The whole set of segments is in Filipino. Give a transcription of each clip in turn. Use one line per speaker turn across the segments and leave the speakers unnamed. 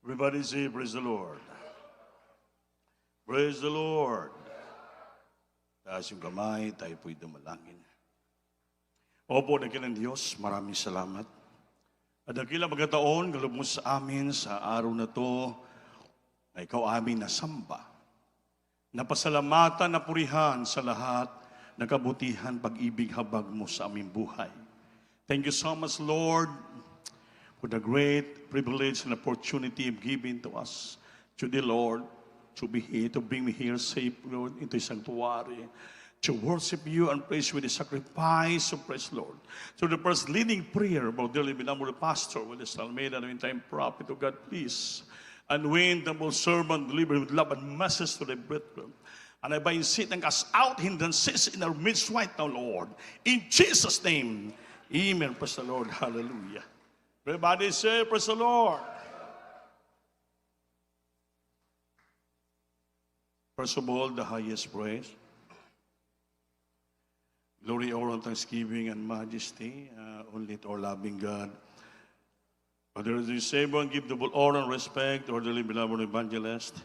Everybody say, praise the Lord. Praise the Lord. Taas yung kamay, tayo po'y dumalangin. Opo, dakilang Diyos, maraming salamat. At dakilang pagkataon, galog mo sa amin sa araw na to, na ikaw amin nasamba. Napasalamatan na purihan sa lahat na kabutihan, pag-ibig, habag mo sa aming buhay. Thank you so much, Lord, for the great privilege and opportunity given to us today, Lord, to be here, to bring me here safe, Lord, into the sanctuary, to worship you and praise you with the sacrifice of praise, Lord. So the first leading prayer about dearly beloved pastor, with the Almeida, and in time prophet of God, please, and when the most servant delivered with love and message to the brethren, and I by sit and cast out hindrances in our midst right now, Lord, in Jesus' name, amen. Praise the Lord, hallelujah. Everybody say, praise the Lord. First of all, the highest praise. Glory, honor, and thanksgiving, and majesty, only to our loving God. Father, as we Savior, and give double honor and respect to our dearly beloved evangelist,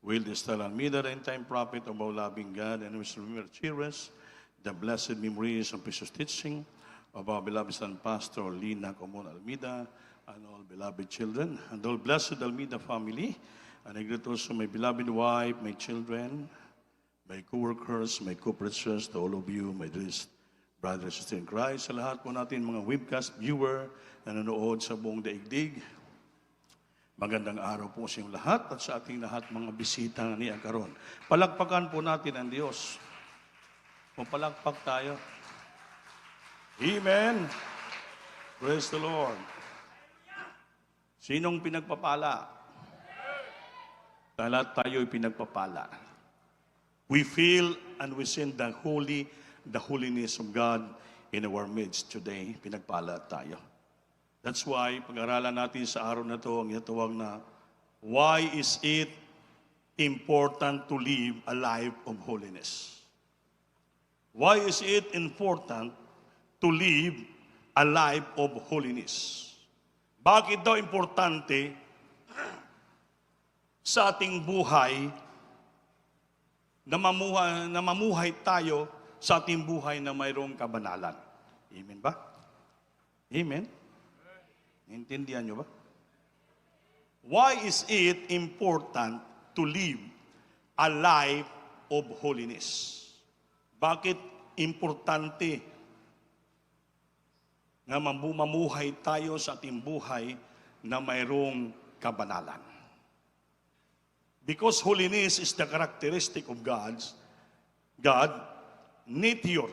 Will the Stella Almeida, the end-time prophet of our loving God, and we remember cheers the blessed memories and precious teaching of our beloved son, Pastor Lina Comon Almeida, and all beloved children, and all blessed Almeida family. And I greet also my beloved wife, my children, my co-workers, my co-preachers, to all of you, my dearest brothers and sisters in Christ, sa lahat po natin mga webcast viewer na nanonood sa buong daigdig. Magandang araw po sa inyong lahat at sa ating lahat mga bisita na niya karon. Palakpakan po natin ang Diyos. Palakpak tayo. Amen. Praise the Lord. Sinong pinagpapala? Lahat tayo'y pinagpapala. We feel and we sing the holiness of God in our midst today. Pinagpala tayo. That's why, pag-aralan natin sa araw na ito, ang itawag na, why is it important to live a life of holiness? Why is it important to live a life of holiness? Bakit daw importante sa ating buhay na mamuhay tayo sa ating buhay na mayroong kabanalan? Amen ba? Amen? Intindihan nyo ba? Why is it important to live a life of holiness? Bakit importante na mamuhay tayo sa ating buhay na mayroong kabanalan? Because holiness is the characteristic of God, nature.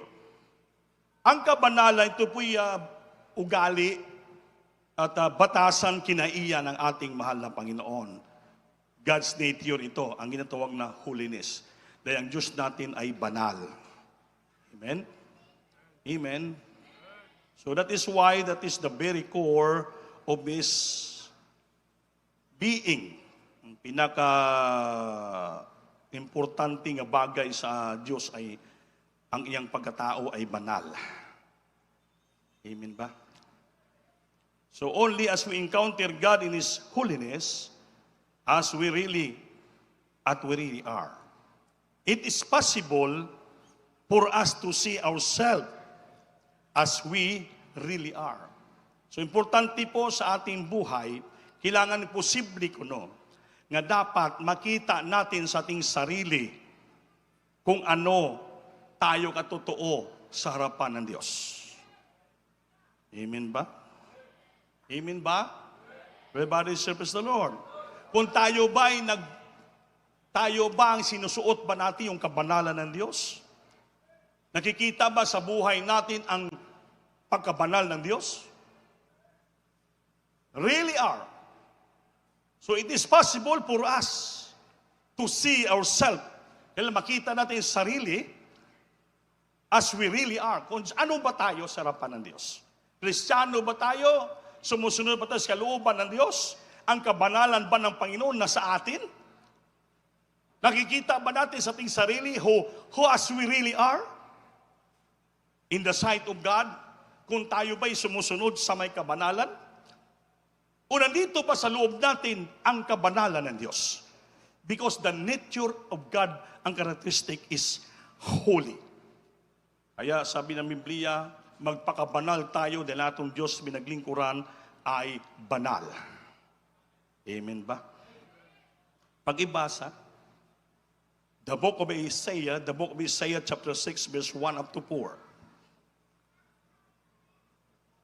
Ang kabanalan, ito po'y ugali at batasan kinaiya ng ating mahal na Panginoon. God's nature ito, ang ginatawag na holiness. Dahil ang Diyos natin ay banal. Amen? Amen? So that is why that is the very core of His being. Ang pinaka-importante nga bagay sa Diyos ay ang iyang pagkatao ay banal. Amen ba? So only as we encounter God in His holiness, as we really are, it is possible for us to see ourselves as we really are. So importante po sa ating buhay, kailangan posible kuno nga dapat makita natin sa ating sarili kung ano tayo katotoo sa harapan ng Diyos. Amen ba? Amen ba? Everybody serves the Lord. Kung tayo ba ang sinusuot ba natin yung kabanalan ng Diyos? Nakikita ba sa buhay natin ang pagkabanal ng Diyos? Really are. So it is possible for us to see ourselves, kaya makita natin yung sarili as we really are. Kung ano ba tayo sa harapan ng Diyos? Kristiyano ba tayo? Sumusunod ba tayo sa kalooban ng Diyos? Ang kabanalan ba ng Panginoon nasa atin? Nakikita ba natin sa ating sarili who as we really are? In the sight of God? Kung tayo ba'y sumusunod sa may kabanalan? O nandito pa sa loob natin ang kabanalan ng Diyos? Because the nature of God, ang characteristic is holy. Kaya sabi ng Biblia, magpakabanal tayo dahil atong Diyos binaglingkuran ay banal. Amen ba? Pag-ibasa, the book of Isaiah chapter 6 verse 1 up to 4.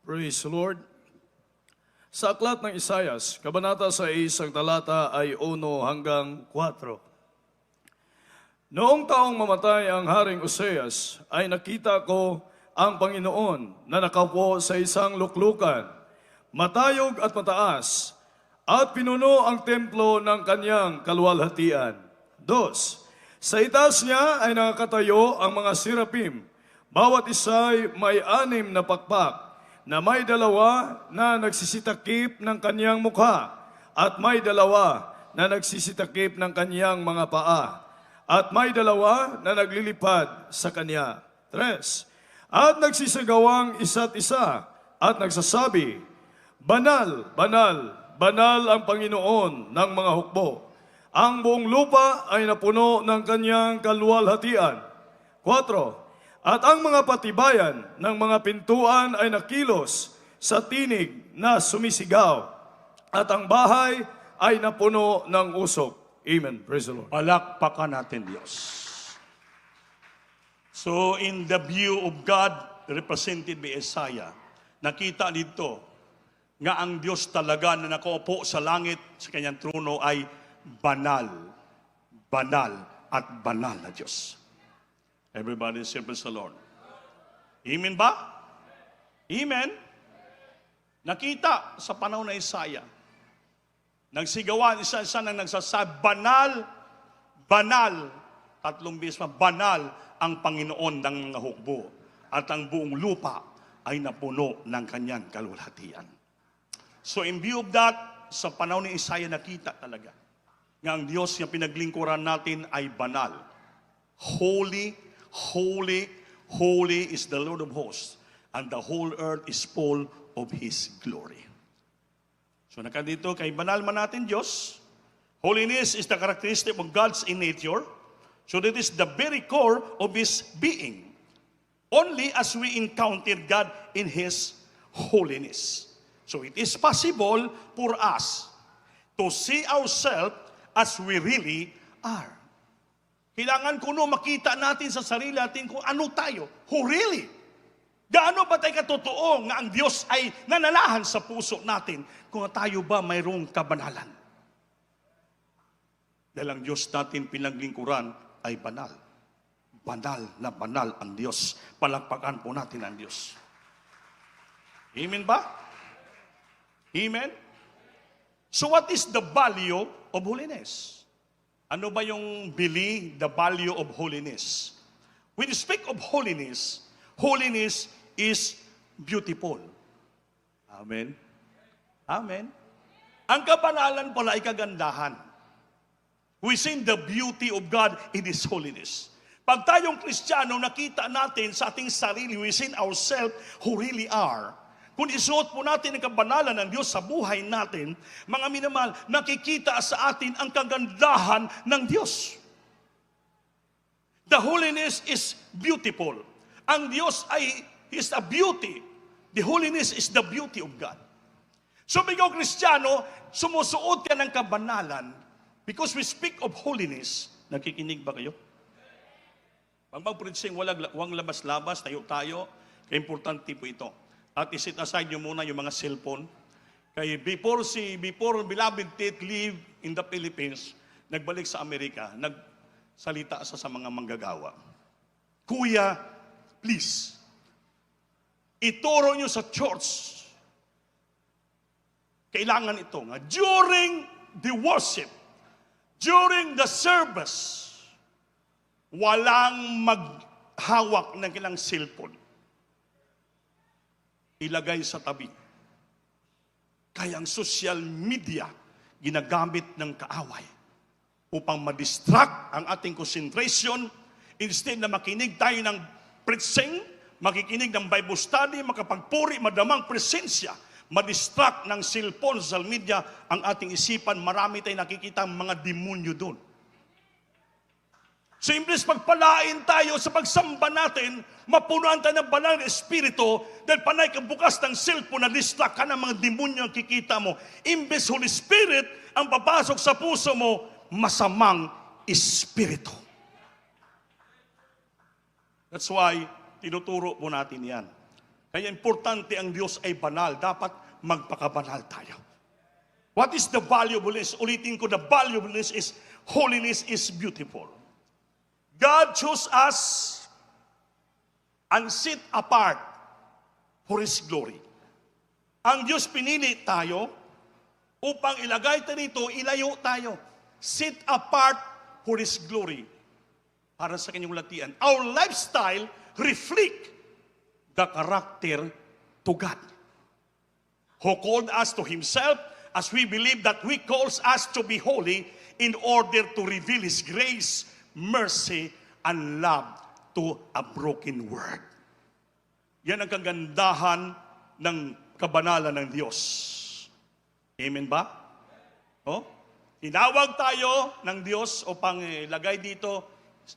Praise the Lord. Sa aklat ng Isayas, kabanata 6, ang talata ay 1 hanggang 4. Noong taong mamatay ang Haring Uzias, ay nakita ko ang Panginoon na nakaupo sa isang luklukan, matayog at mataas, at pinuno ang templo ng kanyang kaluwalhatian. 2. Sa itaas niya ay nakatayo ang mga sirapim, bawat isa'y may 6 na pakpak, na may 2 na nagsisitakip ng kanyang mukha, at may 2 na nagsisitakip ng kanyang mga paa, at may 2 na naglilipad sa kanya. 3. At nagsisagawang isa't isa, at nagsasabi, Banal, banal, banal ang Panginoon ng mga hukbo. Ang buong lupa ay napuno ng kanyang kaluwalhatian. 4. At ang mga patibayan ng mga pintuan ay nakilos sa tinig na sumisigaw, at ang bahay ay napuno ng usok. Amen. Praise the Lord.
Palakpakan natin Diyos. So in the view of God represented by Isaiah, nakita dito nga ang Diyos talaga na nakaupo sa langit sa kanyang trono ay banal, banal at banal na Diyos. Everybody say praise the Lord. Amen ba? Amen? Nakita sa panahon na Isaiah, nagsigawan isa-isa nang nagsasabi, banal, banal, 3 beses pa, banal ang Panginoon ng mga hukbo, at ang buong lupa ay napuno ng kanyang kaluwalhatian. So in view of that, sa panahon ni Isaiah nakita talaga nga ang Diyos na pinaglingkuran natin ay banal. Holy, holy, holy is the Lord of hosts, and the whole earth is full of His glory. So nakadito kay banal man natin Diyos. Holiness is the characteristic of God's in nature. So that is the very core of His being. Only as we encounter God in His holiness. So it is possible for us to see ourselves as we really are. Kailangan kuno makita natin sa sarili natin kung ano tayo. Who really? Gaano ba tayo katotoo nga ang Diyos ay nananahan sa puso natin kung tayo ba mayroong kabanalan? Dahil ang Diyos natin pinaglingkuran ay banal. Banal na banal ang Diyos. Palakpakan po natin ang Diyos. Amen ba? Amen? So what is the value of holiness? Ano ba yung the value of holiness? When you speak of holiness, holiness is beautiful. Amen? Amen? Ang kabanalan pala ay kagandahan. We see the beauty of God in His holiness. Pag tayong Kristiyano, nakita natin sa ating sarili, we see ourselves who really are. Kung isuot po natin ang kabanalan ng Diyos sa buhay natin, mga minamahal, nakikita sa atin ang kagandahan ng Diyos. The holiness is beautiful. Ang Diyos is a beauty. The holiness is the beauty of God. So, ikaw Kristiyano, sumusuot ka ng kabanalan because we speak of holiness. Nakikinig ba kayo? Pag mag-preaching, walang labas-labas, tayo. Kaya importante po ito. At isit aside nyo muna yung mga cellphone. Kaya before beloved Tate live in the Philippines, nagbalik sa Amerika, nagsalita sa mga manggagawa. Kuya, please, ituro nyo sa church. Kailangan ito nga. During the worship, during the service, walang maghawak ng ilang cellphone. Ilagay sa tabi. Kaya ang social media ginagamit ng kaaway upang madistract ang ating concentration. Instead na makinig tayo ng preaching, makikinig ng Bible study, makapagpuri, madamang presensya. madistract ng cellphone, social media, ang ating isipan, marami tayong nakikita mga demonyo doon. So, imbes pagpalain tayo sa pagsamba natin, mapunuan tayo ng banal na espiritu, dahil panay ka bukas ng cellphone, na-distract ka ng mga demonyo ang kikita mo. Imbes Holy Spirit ang papasok sa puso mo, masamang espiritu. That's why, tinuturo po natin yan. Kaya importante ang Diyos ay banal. Dapat magpakabanal tayo. What is the valuableness? Ulitin ko, the valuableness is, holiness is beautiful. God chose us and set apart for His glory. Ang Diyos pinili tayo upang ilagay tayo dito, ilayo tayo. Set apart for His glory. Para sa kanyang latian. Our lifestyle reflect the character to God, who called us to Himself, as we believe that He calls us to be holy in order to reveal His grace, mercy, and love to a broken world. Yan ang kagandahan ng kabanalan ng Diyos. Amen ba? Oh? Tinawag tayo ng Diyos upang ilagay dito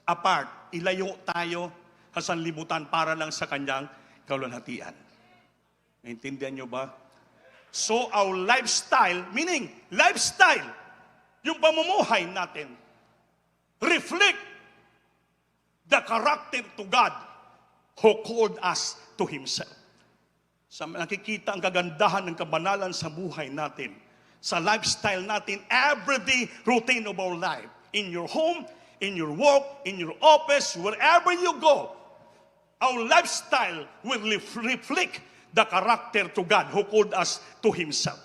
apart, ilayo tayo sa sanlibutan para lang sa kanyang kalwalhatian. Naintindihan nyo ba? So our lifestyle, meaning lifestyle, yung pamumuhay natin, reflect the character to God who called us to Himself. Sa nakikita ang kagandahan ng kabanalan sa buhay natin, sa lifestyle natin, everyday routine of our life, in your home, in your work, in your office, wherever you go, our lifestyle will reflect the character to God who called us to Himself.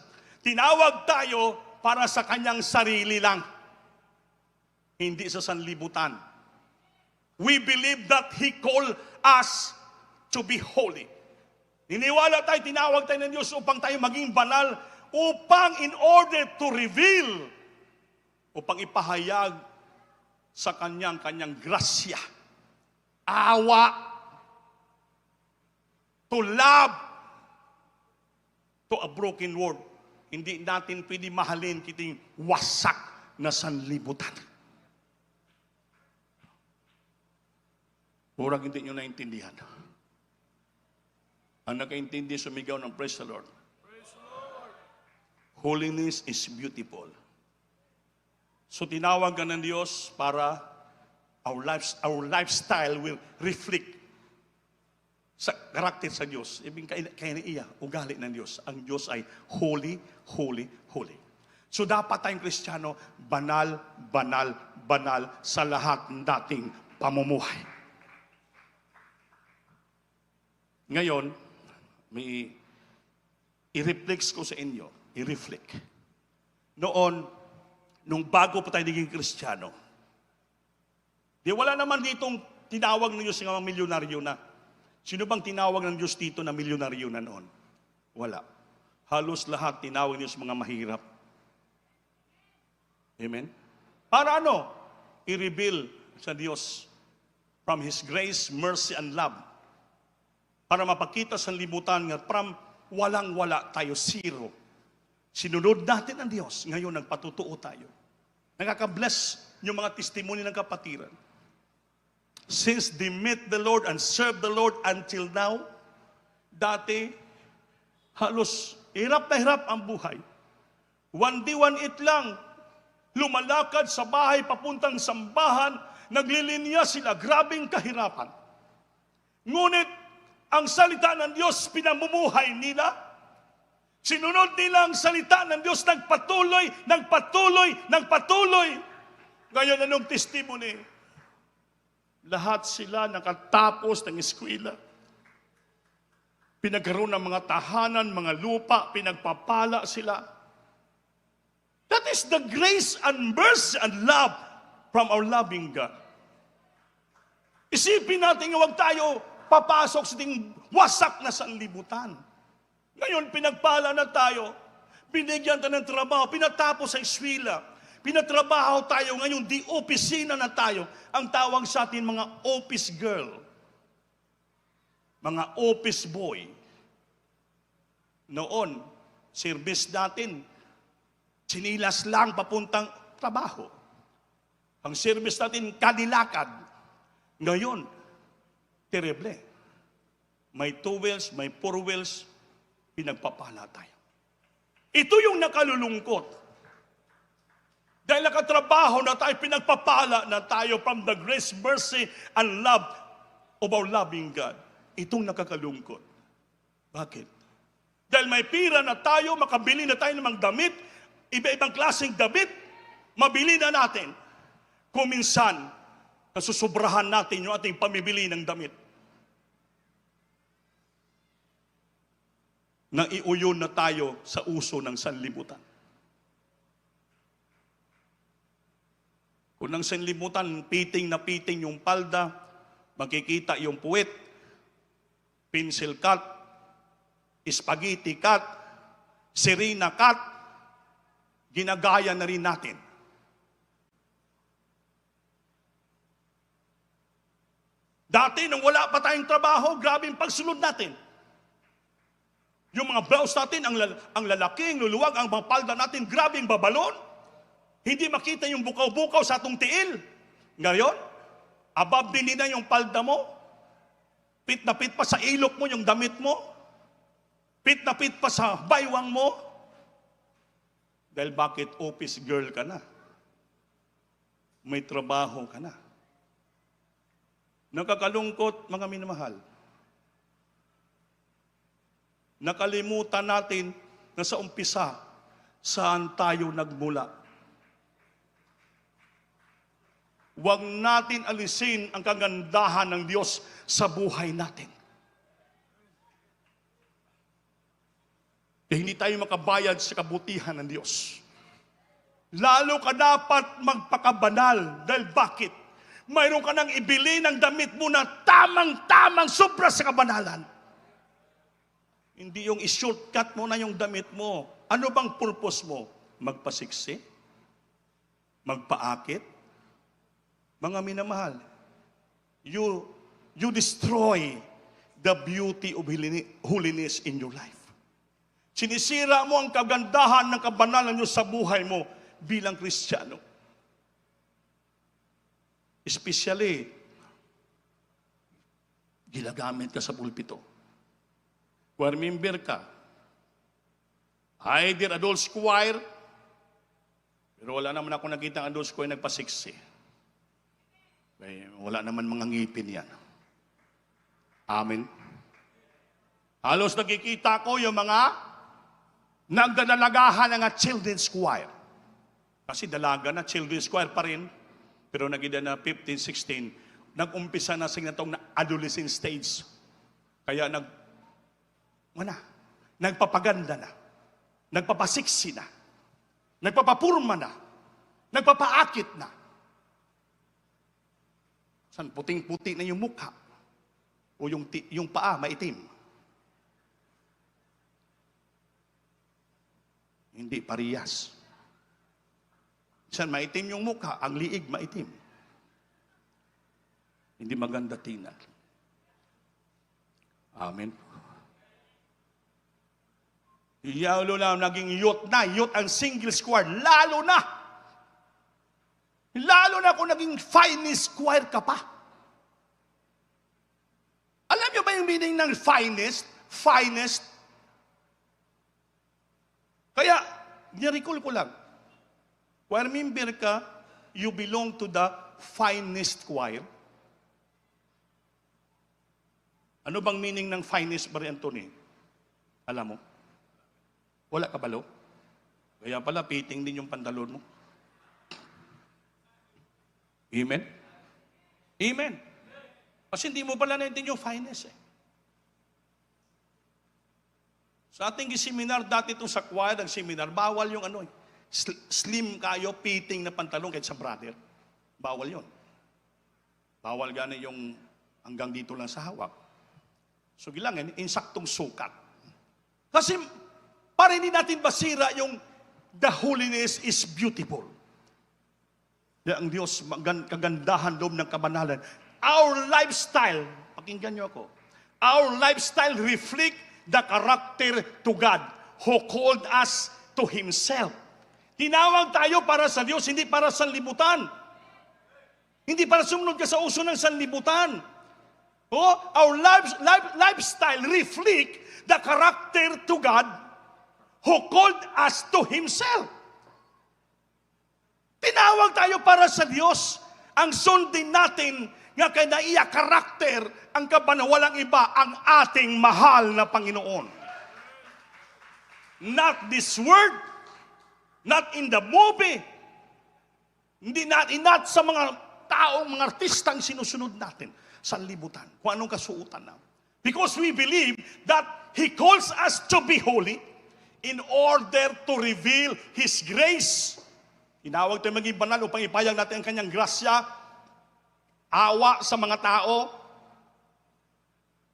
Tinawag tayo para sa kanyang sarili lang, hindi sa sanlibutan. We believe that He called us to be holy. Niniwala tayo, tinawag tayo ng Diyos upang tayo maging banal, upang in order to reveal, upang ipahayag sa kanyang grasya, awa, to love, to a broken world. Hindi natin pwede mahalin kiting wasak na sanlibutan. Murang hindi nyo naintindihan. Ang nakaintindi, sumigaw ng praise the Lord. Praise the Lord. Holiness is beautiful. So tinawag ka ng Diyos para our lifestyle will reflect sa karakter sa Diyos. Ibig kaya niya, ugali ng Diyos. Ang Diyos ay holy, holy, holy. So dapat tayong Kristiyano, banal, banal, banal sa lahat ng dating pamumuhay. Ngayon, may i-reflect ko sa inyo. I-reflect. Noon, nung bago pa tayo naging Kristiyano, di wala naman ditong tinawag ng Diyos ng mga milyonaryo na. Sino bang tinawag ng Diyos dito na milyonaryo na noon? Wala. Halos lahat tinawag ng Diyos mga mahirap. Amen? Para ano? I-reveal sa Diyos from His grace, mercy, and love. Para mapakita sa libutan nga from walang-wala tayo, zero. Sinunod natin ang Diyos. Ngayon, nagpatutuo tayo. Nakaka-bless yung mga testimony ng kapatiran. Since they met the Lord and served the Lord until now, dati, halos hirap na hirap ang buhay. One day, one eat lang. Lumalakad sa bahay, papuntang sambahan, naglilinya sila, grabing kahirapan. Ngunit, ang salita ng Diyos, pinamumuhay nila. Sinunod nila ang salita ng Diyos, nagpatuloy. Ngayon, anong testimony? Lahat sila nakatapos ng eskwela. Pinagkaroon ng mga tahanan, mga lupa, pinagpapala sila. That is the grace and mercy and love from our loving God. Isipin natin, huwag tayo papasok sa ting wasak na sanlibutan. Ngayon, pinagpala na tayo. Binigyan tayo ng trabaho. Pinatapos sa eskwela. Pinatrabaho tayo. Ngayon, di opisina na tayo. Ang tawag sa atin, mga office girl. Mga office boy. Noon, Service natin, sinilas lang papuntang trabaho. Ang service natin, kadilakad. Ngayon, terrible. May 2 wheels, may 4 wheels, pinagpapala tayo. Ito yung nakalulungkot. Dahil nakatrabaho na tayo, pinagpapala na tayo from the grace, mercy, and love of our loving God. Itong nakakalungkot. Bakit? Dahil may pira na tayo, makabili na tayo ng mga damit, iba-ibang klaseng damit, mabili na natin. Kung minsan, nasusobrahan natin yung ating pamibili ng damit. Naiuyon na tayo sa uso ng sanlibutan. Kung ng sanlibutan, piting na piting yung palda, makikita yung puwet, pencil cut, spaghetti cut, serena cut, ginagaya na rin natin. Dati, nung wala pa tayong trabaho, grabe yung pagsunod natin. Yung mga blouse natin, ang lalaki, ang luluwag, ang mga palda natin, grabe yung babalon. Hindi makita yung bukaw-bukaw sa atong tiil. Ngayon, above din na yung palda mo. Pit na pit pa sa ilok mo yung damit mo. Pit na pit pa sa baywang mo. Dahil bakit office girl ka na? May trabaho ka na. Nakakalungkot, mga minamahal. Nakalimutan natin na sa umpisa, saan tayo nagmula. Huwag natin alisin ang kagandahan ng Diyos sa buhay natin. Hindi tayo makabayad sa kabutihan ng Diyos. Lalo ka dapat magpakabanal. Dahil bakit? Mayroon ka nang ibili ng damit mo na tamang-tamang sobra sa kabanalan. Hindi yung i-shortcut mo na yung damit mo. Ano bang purpose mo? Magpasiksi? Magpaakit? Mga minamahal, you destroy the beauty of holiness in your life. Sinisira mo ang kagandahan ng kabanalan nyo sa buhay mo bilang Kristiyano. Especially, ginagamit ka sa pulpito. Choir member ka, either adults choir, pero wala naman ako nakita ang adults choir nagpasiksi. Wala naman mga ngipin yan. Amen. Halos nakikita ko yung mga nagdadalagahan ng children's choir. Kasi dalaga na, children's choir pa rin. Pero nagida na 15, 16, nag-umpisa na sila itong adolescent stage. Kaya nagpapaganda na, nagpapasiksi na, nagpapapurma na, nagpapaakit na. San puting-puti na yung mukha o yung paa maitim. Hindi parehas. San maitim yung mukha, ang liig maitim. Hindi maganda tingnan. Amen. Lalo na naging youth ang single choir, lalo na kung naging finest choir ka pa. Alam niyo ba yung meaning ng finest? Finest. Kaya, nirecall ko lang, choir member ka, you belong to the finest choir. Ano bang meaning ng finest, Maria Anthony? Alam mo? Wala ka balo? Kaya pala, piting din yung pantalon mo. Amen? Amen. Kasi hindi mo pala naintindihan yung finest eh. Sa ating seminar, dati itong sa choir, ang seminar, bawal yung slim kayo, piting na pantalon kahit sa brother. Bawal yon. Bawal gana yung hanggang dito lang sa hawak. So kailangan, insaktong sukat. Kasi, para hindi natin basira yung the holiness is beautiful. Ang Diyos, kagandahan loob ng kabanalan. Our lifestyle, pakinggan niyo ako, our lifestyle reflect the character to God. who called us to Himself. Tinawag tayo para sa Diyos, hindi para sa sanlibutan. Hindi para sumunod ka sa uso ng sanlibutan. Oh, our lifestyle reflect the character to God who called us to Himself. Tinawag tayo para sa Diyos. Ang sundin natin nga kanaiya karakter ang kabanawalang iba ang ating mahal na Panginoon. Not this word, not in the movie, not sa mga taong, mga artistang sinusunod natin sa libutan, kung anong kasuotan na. Because we believe that He calls us to be holy in order to reveal His grace. Tinawag tayo maging banal upang ipayag natin ang kanyang grasya, awa sa mga tao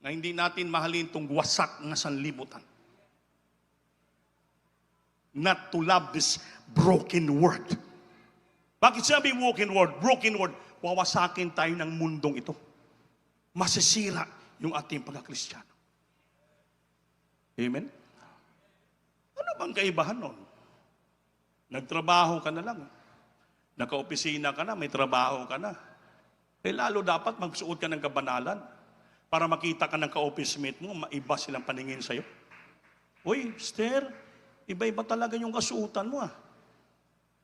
na hindi natin mahalin itong wasak na sanlibutan. Not to love this broken world. Bakit sabi broken world? Broken world. Wawasakin tayo ng mundong ito. Masisira yung ating pagkakristyano. Amen? Ano bang kaibahan nun? Nagtrabaho ka na lang. Naka-opisina ka na, may trabaho ka na. Lalo dapat magsuot ka ng kabanalan para makita ka ng ka-office mate mo, maiba silang paningin sa'yo. Uy, Esther, iba-iba talaga yung kasuotan mo ah.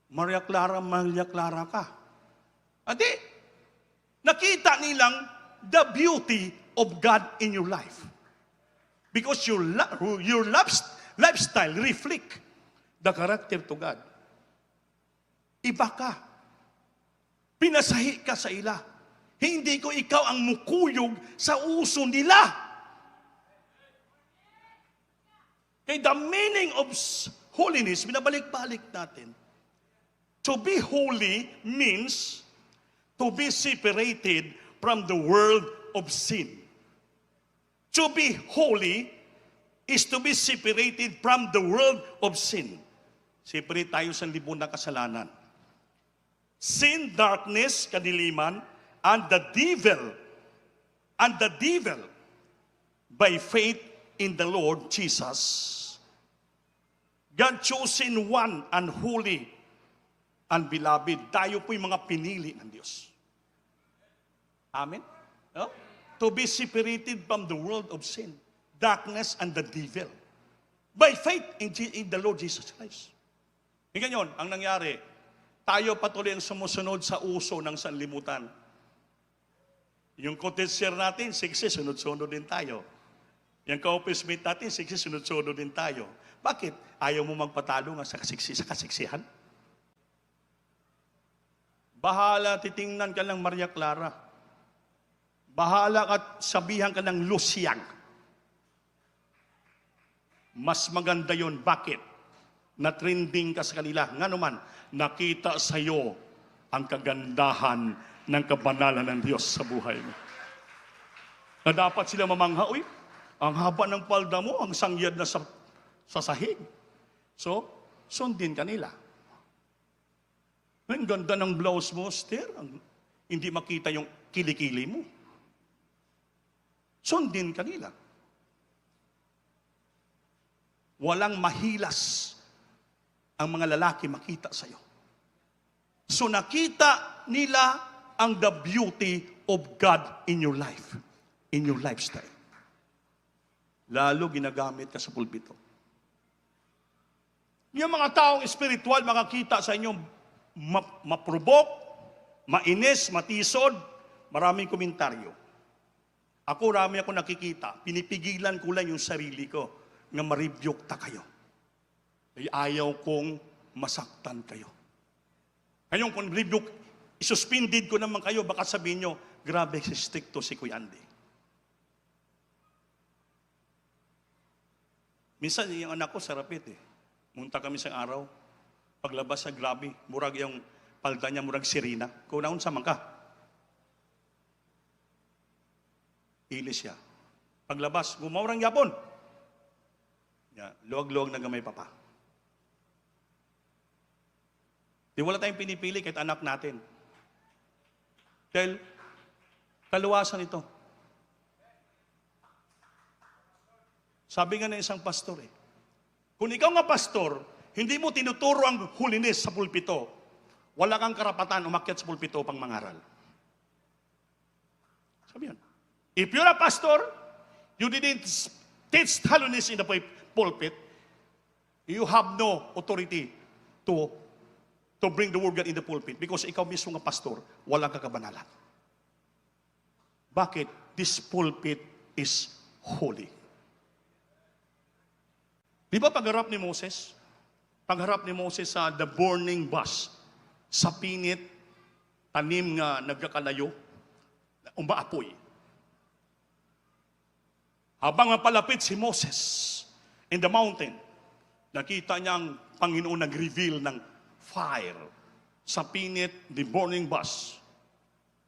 Maria Clara ka. Adi, nakita nilang the beauty of God in your life. Because your lifestyle reflect the character to God. Iba ka. Pinasahi ka sa ila. Hindi ko ikaw ang mukuyog sa uso nila. Kaya the meaning of holiness, binabalik-balik natin. To be holy means to be separated from the world of sin. To be holy is to be separated from the world of sin. Separate tayo sa libon na kasalanan. Sin, darkness, kadiliman, and the devil, by faith in the Lord Jesus, God chosen one and holy and beloved. Tayo po'y mga pinili ng Diyos. Amen? No? To be separated from the world of sin, darkness, and the devil. By faith in the Lord Jesus Christ. Hinggan yun, ang nangyari, tayo patuloy ang sumusunod sa uso ng sanlibutan. Yung co-teacher natin, sunod-sunod din tayo. Yung ka-office mate natin, sunod-sunod din tayo. Bakit? Ayaw mo magpatalo nga sa kasiksihan? Bahala, titingnan ka ng Maria Clara. Bahala at sabihan ka ng Luciang. Mas maganda yon. Bakit? Na-trending ka sa kanila. Nga naman, nakita sa iyo ang kagandahan ng kabanalan ng Diyos sa buhay mo. Na dapat sila mamangha, uy, ang haba ng palda mo, ang sangyad na sa sahig. So, sundin ka nila. Ang ganda ng blouse mo, Esther. Hindi makita yung kilikili mo. Sundin ka nila. Walang mahilas ang mga lalaki makita sa'yo. So nakita nila ang the beauty of God in your life, in your lifestyle. Lalo ginagamit ka sa pulpito. Yung mga taong espiritual, makakita sa inyo, maprovoke, mainis, matisod, maraming komentaryo. Rami ako nakikita, pinipigilan ko lang yung sarili ko na ma-rebuke ta kayo. Ay ayaw kong masaktan kayo. Kayong kung rebuke, isuspended ko naman kayo, baka sabihin nyo, grabe si stricto si Kuya Andy. Minsan, yung anak ko, sarapit eh. Munta kami sa araw, paglabas sa grabe, murag yung palda niya, murag sirina. Kung naun sa ka. Ilis siya. Paglabas, gumawrang yapon. Luwag-luwag na gamay papa. Di wala tayong pinipili kahit anak natin. Dahil kaluwasan ito. Sabi nga ng isang pastor Kung ikaw nga pastor, hindi mo tinuturo ang holiness sa pulpito, wala kang karapatan umakyat sa pulpito pang mangaral. Sabi yan. If you're a pastor, you didn't teach holiness in the pulpit, you have no authority to bring the word of God in the pulpit because ikaw mismo nga pastor, walang kakabanalan. Bakit? This pulpit is holy. Di ba pagharap ni Moses? Pagharap ni Moses sa the burning bush, sa pinit, tanim nga nagkakalayo, umaapoy. Habang mapalapit si Moses in the mountain, nakita niya ang Panginoon nag-reveal ng fire sa pinit, the burning bush.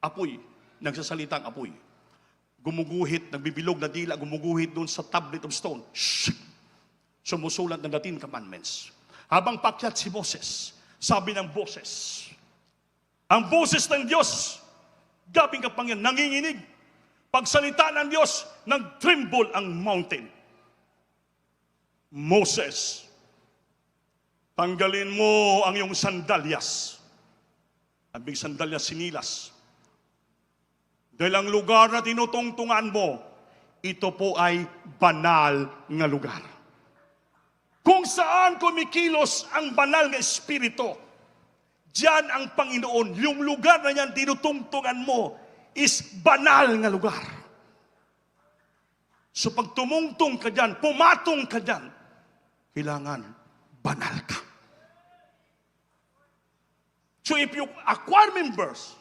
Apoy, nagsasalitang apoy. Gumuguhit, nagbibilog na dila, gumuguhit doon sa tablet of stone. Shh! Sumusulat ng 10 commandments. Habang pakyat si Moses, sabi ng boses, ang boses ng Diyos, gabing kapangyarihan, nanginginig. Pagsalita ng Diyos, nag-tremble ang mountain. Moses, tanggalin mo ang iyong sandalyas. Ang big sandalyas, sinilas. Dahil ang lugar na tinutungtungan mo, ito po ay banal nga lugar. Kung saan kumikilos ang banal nga espiritu, diyan ang Panginoon, yung lugar na yan tinutungtungan mo, is banal nga lugar. So pag tumungtong ka dyan, pumatong ka dyan, kailangan banal ka. So if you acquire members,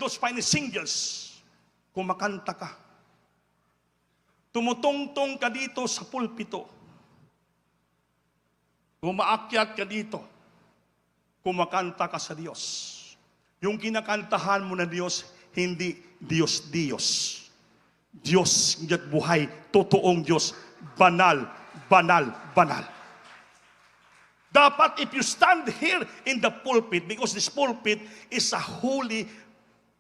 those fine singles, kumakanta ka, tumutungtong ka dito sa pulpito, umaakyat ka dito, kumakanta ka sa Diyos. Yung kinakantahan mo na Diyos, hindi Diyos. Diyos at buhay, totoong Diyos, banal, banal, banal. Dapat if you stand here in the pulpit, because this pulpit is a holy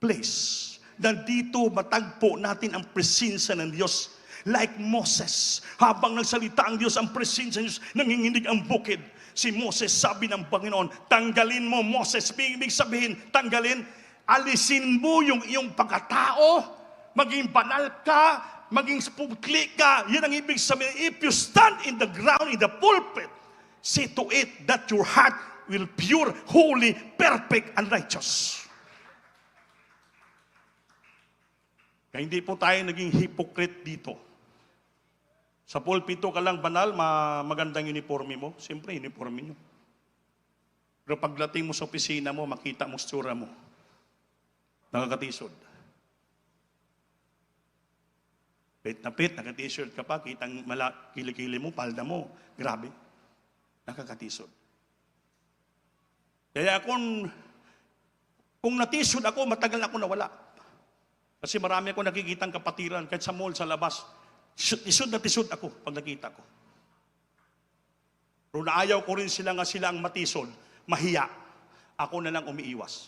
place, nandito matagpo natin ang presensya ng Diyos. Like Moses, habang nagsalita ang Diyos, ang presensya ng Diyos, nanginginig ang bukid. Si Moses, sabi ng Panginoon, tanggalin mo Moses. Ibig sabihin, tanggalin, alisin mo yung iyong pagkatao, maging banal ka, maging pukli ka. Yan ang ibig sabihin. If you stand in the ground, in the pulpit, see to it that your heart will pure, holy, perfect, and righteous. Kaya hindi po tayo naging hypocrite dito. Sa pulpito ka lang banal, magandang uniforme mo. Siyempre, uniforme nyo. Pero pagdating mo sa opisina mo, makita mo stura mo. Nakakatisod. Pit na pit, nakatisod ka pa, kitang kilikili mo, palda mo. Grabe. Nakakatisod. Kaya kung natisod ako, matagal na ako nawala. Kasi marami ako nakikitang kapatiran, kahit sa mall, sa labas. Tisod na tisod ako pag nakita ko. Pero naayaw ko rin sila ang matisod, mahiya. Ako na lang umiiwas.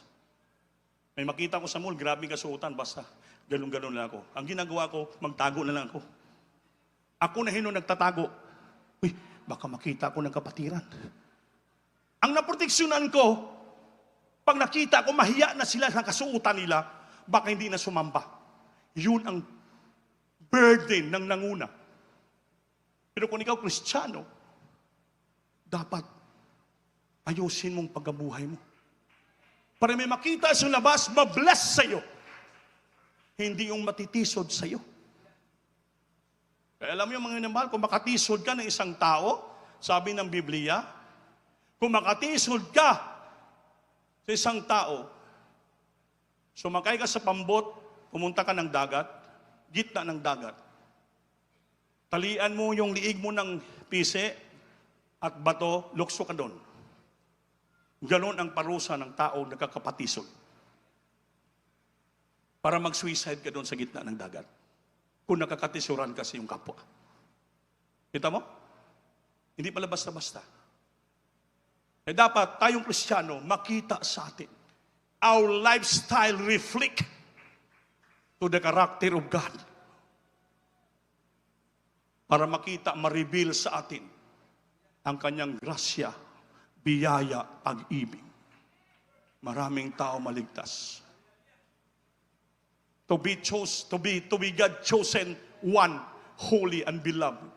May makita ko sa mall, grabe kasuotan, basta ganun-ganun lang ako. Ang ginagawa ko, magtago na lang ako. Ako na nagtatago. Uy, baka makita ko ng kapatiran. Ang naproteksyonan ko, pag nakita ko, mahiya na sila sa kasuotan nila, baka hindi na sumamba. Yun ang burden ng nanguna. Pero kung ikaw Kristiyano, dapat ayusin mong pagkabuhay mo. Para may makita sa labas, mabless sa'yo. Hindi yung matitisod sa'yo. Kaya alam mo yung mga inamahal, kung makatisod ka ng isang tao, sabi ng Biblia, kung makatisod ka sa isang tao, sumakay ka sa pambot, pumunta ka ng dagat, gitna ng dagat. Talian mo yung liig mo ng pise at bato, lukso ka doon. Ganon ang parusa ng tao nagkakapatisod. Para mag-suicide ka doon sa gitna ng dagat. Kung nakakatisuran kasi yung kapwa. Kita mo? Hindi pala basta-basta. Eh dapat tayong Kristiyano makita sa atin. Our lifestyle reflect to the character of God. Para makita, ma-reveal sa atin ang kanyang grasya, biyaya, pag-ibig. Maraming tao maligtas. To be God chosen one, holy and beloved,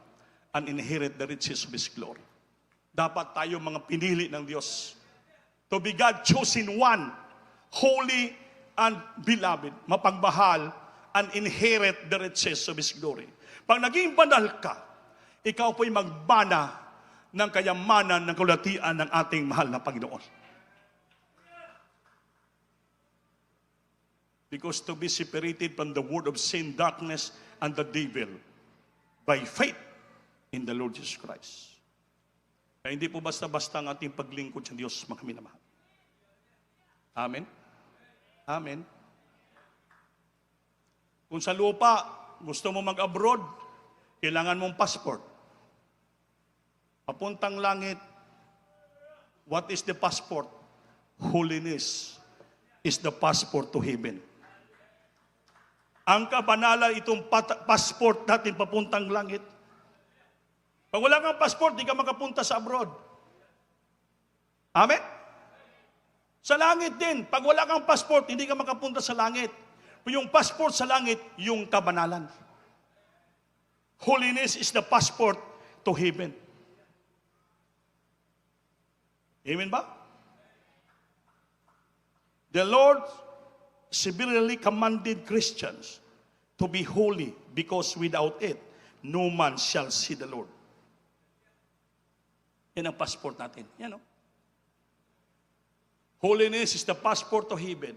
and inherit the riches of His glory. Dapat tayo mga pinili ng Diyos. To be God chosen one, holy and beloved, mapagmahal, and inherit the riches of His glory. Pag naging banal ka, ikaw po'y magbana ng kayamanan ng kalulatian ng ating mahal na Panginoon. Because to be separated from the world of sin, darkness, and the devil by faith in the Lord Jesus Christ. Kaya hindi po basta-basta ang ating paglingkod sa Diyos, mga minamahal. Amen? Amen. Kung sa lupa, gusto mo mag-abroad, kailangan mong passport. Papuntang langit, what is the passport? Holiness is the passport to heaven. Ang kabanalan, itong passport natin papuntang langit. Pag wala kang passport, di ka makapunta sa abroad. Amen? Sa langit din, pag wala kang passport, hindi ka makapunta sa langit. Yung passport sa langit, yung kabanalan. Holiness is the passport to heaven. Amen ba? The Lord severely commanded Christians to be holy because without it, no man shall see the Lord. Yan ang passport natin. Yan o. Holiness is the passport to heaven.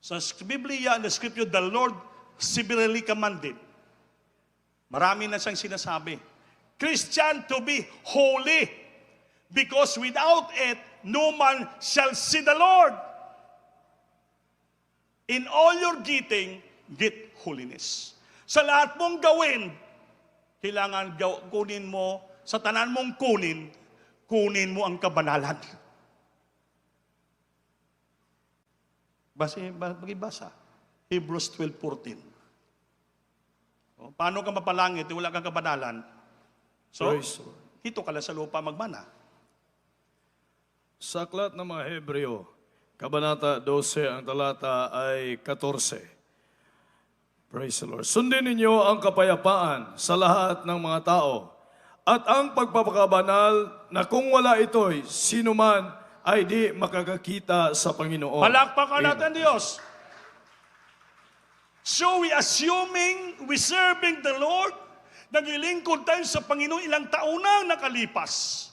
Sa Biblia and the Scripture, the Lord severely commanded. Marami na siyang sinasabi. Christian to be holy because without it, no man shall see the Lord. In all your getting, get holiness. Sa lahat mong gawin, kailangan kunin mo, sa tanan mong kunin mo ang kabanalan. Basa. Hebrews 12:14. Paano ka mapalangit, wala kang kabanalan? So, hito ka lang sa lupa magmana.
Sa aklat ng mga Hebreo, Kabanata 12, ang talata ay 14. Praise the Lord. Sundin ninyo ang kapayapaan sa lahat ng mga tao at ang pagpapakabanal na kung wala ito'y sino man ay di makakakita sa Panginoon.
Palakpakan natin Diyos. So we assuming we serving the Lord, naglilingkod tayo sa Panginoon ilang taon na nakalipas.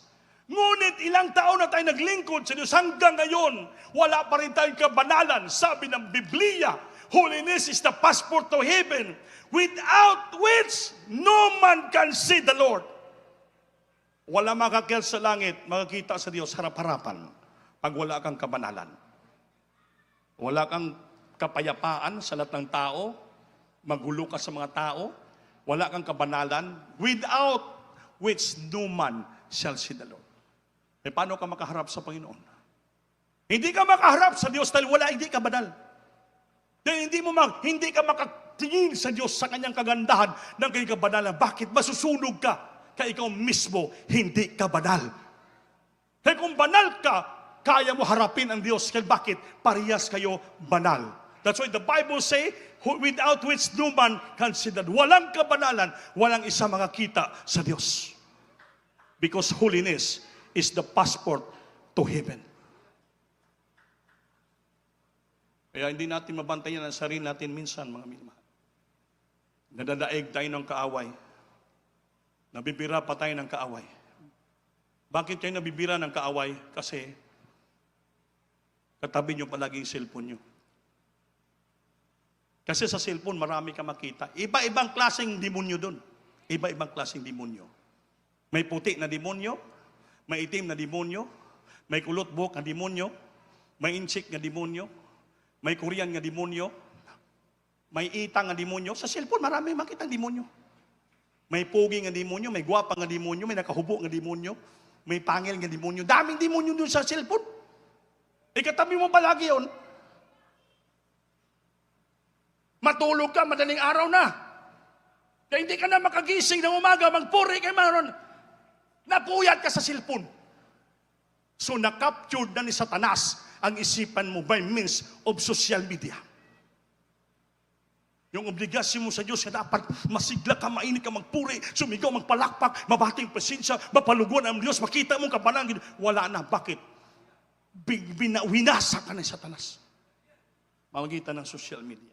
Ngunit ilang taon na tayo naglingkod sa Diyos hanggang ngayon, wala pa rin tayong kabanalan. Sabi ng Biblia, holiness is the passport to heaven, without which no man can see the Lord. Wala makakil sa langit, makakita sa Diyos harap-harapan pag wala kang kabanalan. Wala kang kapayapaan sa lahat ng tao, magulo ka sa mga tao, wala kang kabanalan, without which no man shall see the Lord. Eh, paano ka makaharap sa Panginoon? Hindi ka makaharap sa Diyos dahil hindi ka banal. Dahil hindi ka makatingin sa Diyos sa kanyang kagandahan ng kanyang kabanalan. Bakit? Masusunog ka. Kaya ikaw mismo, hindi ka banal. Kaya kung banal ka, kaya mo harapin ang Diyos. Kaya bakit? Parehas kayo banal. That's why the Bible say, without which no man can see that. Walang kabanalan, walang isa makakita sa Diyos. Because holiness is the passport to heaven. Kaya hindi natin mabantayan ang sarili natin minsan, mga minamahal. Nadadaig tayo ng kaaway. Nabibira pa tayo ng kaaway. Bakit kayo nabibira ng kaaway? Kasi katabi nyo palagi yung cellphone nyo. Kasi sa cellphone, marami ka makita. Iba-ibang klaseng demonyo doon. Iba-ibang klaseng demonyo. May puti na demonyo, may itim na demonyo, may kulot buhok na demonyo, may inchik na demonyo, may Korean na demonyo, may itang na demonyo. Sa cellphone, marami makita ang demonyo. May pogi nga demonyo, may gwapa nga demonyo, may nakahubo nga demonyo, may pangil nga demonyo. Daming demonyo doon sa cellphone. Ikatabi mo palagi yun. Matulog ka, madaling araw na. Kaya hindi ka na makagising ng umaga, magpuri kay maron.
Napuyat ka sa cellphone. So na-captured na ni Satanas ang isipan mo by means of social media. Yung obligasyon mo sa Diyos na dapat masigla ka, mainit ka, magpuri, sumigaw, magpalakpak, mabating presensya, mapaluguan ang Diyos, makita mong kapanangin. Wala na. Bakit? Winasa ka ng Satanas. Mamagitan ng social media.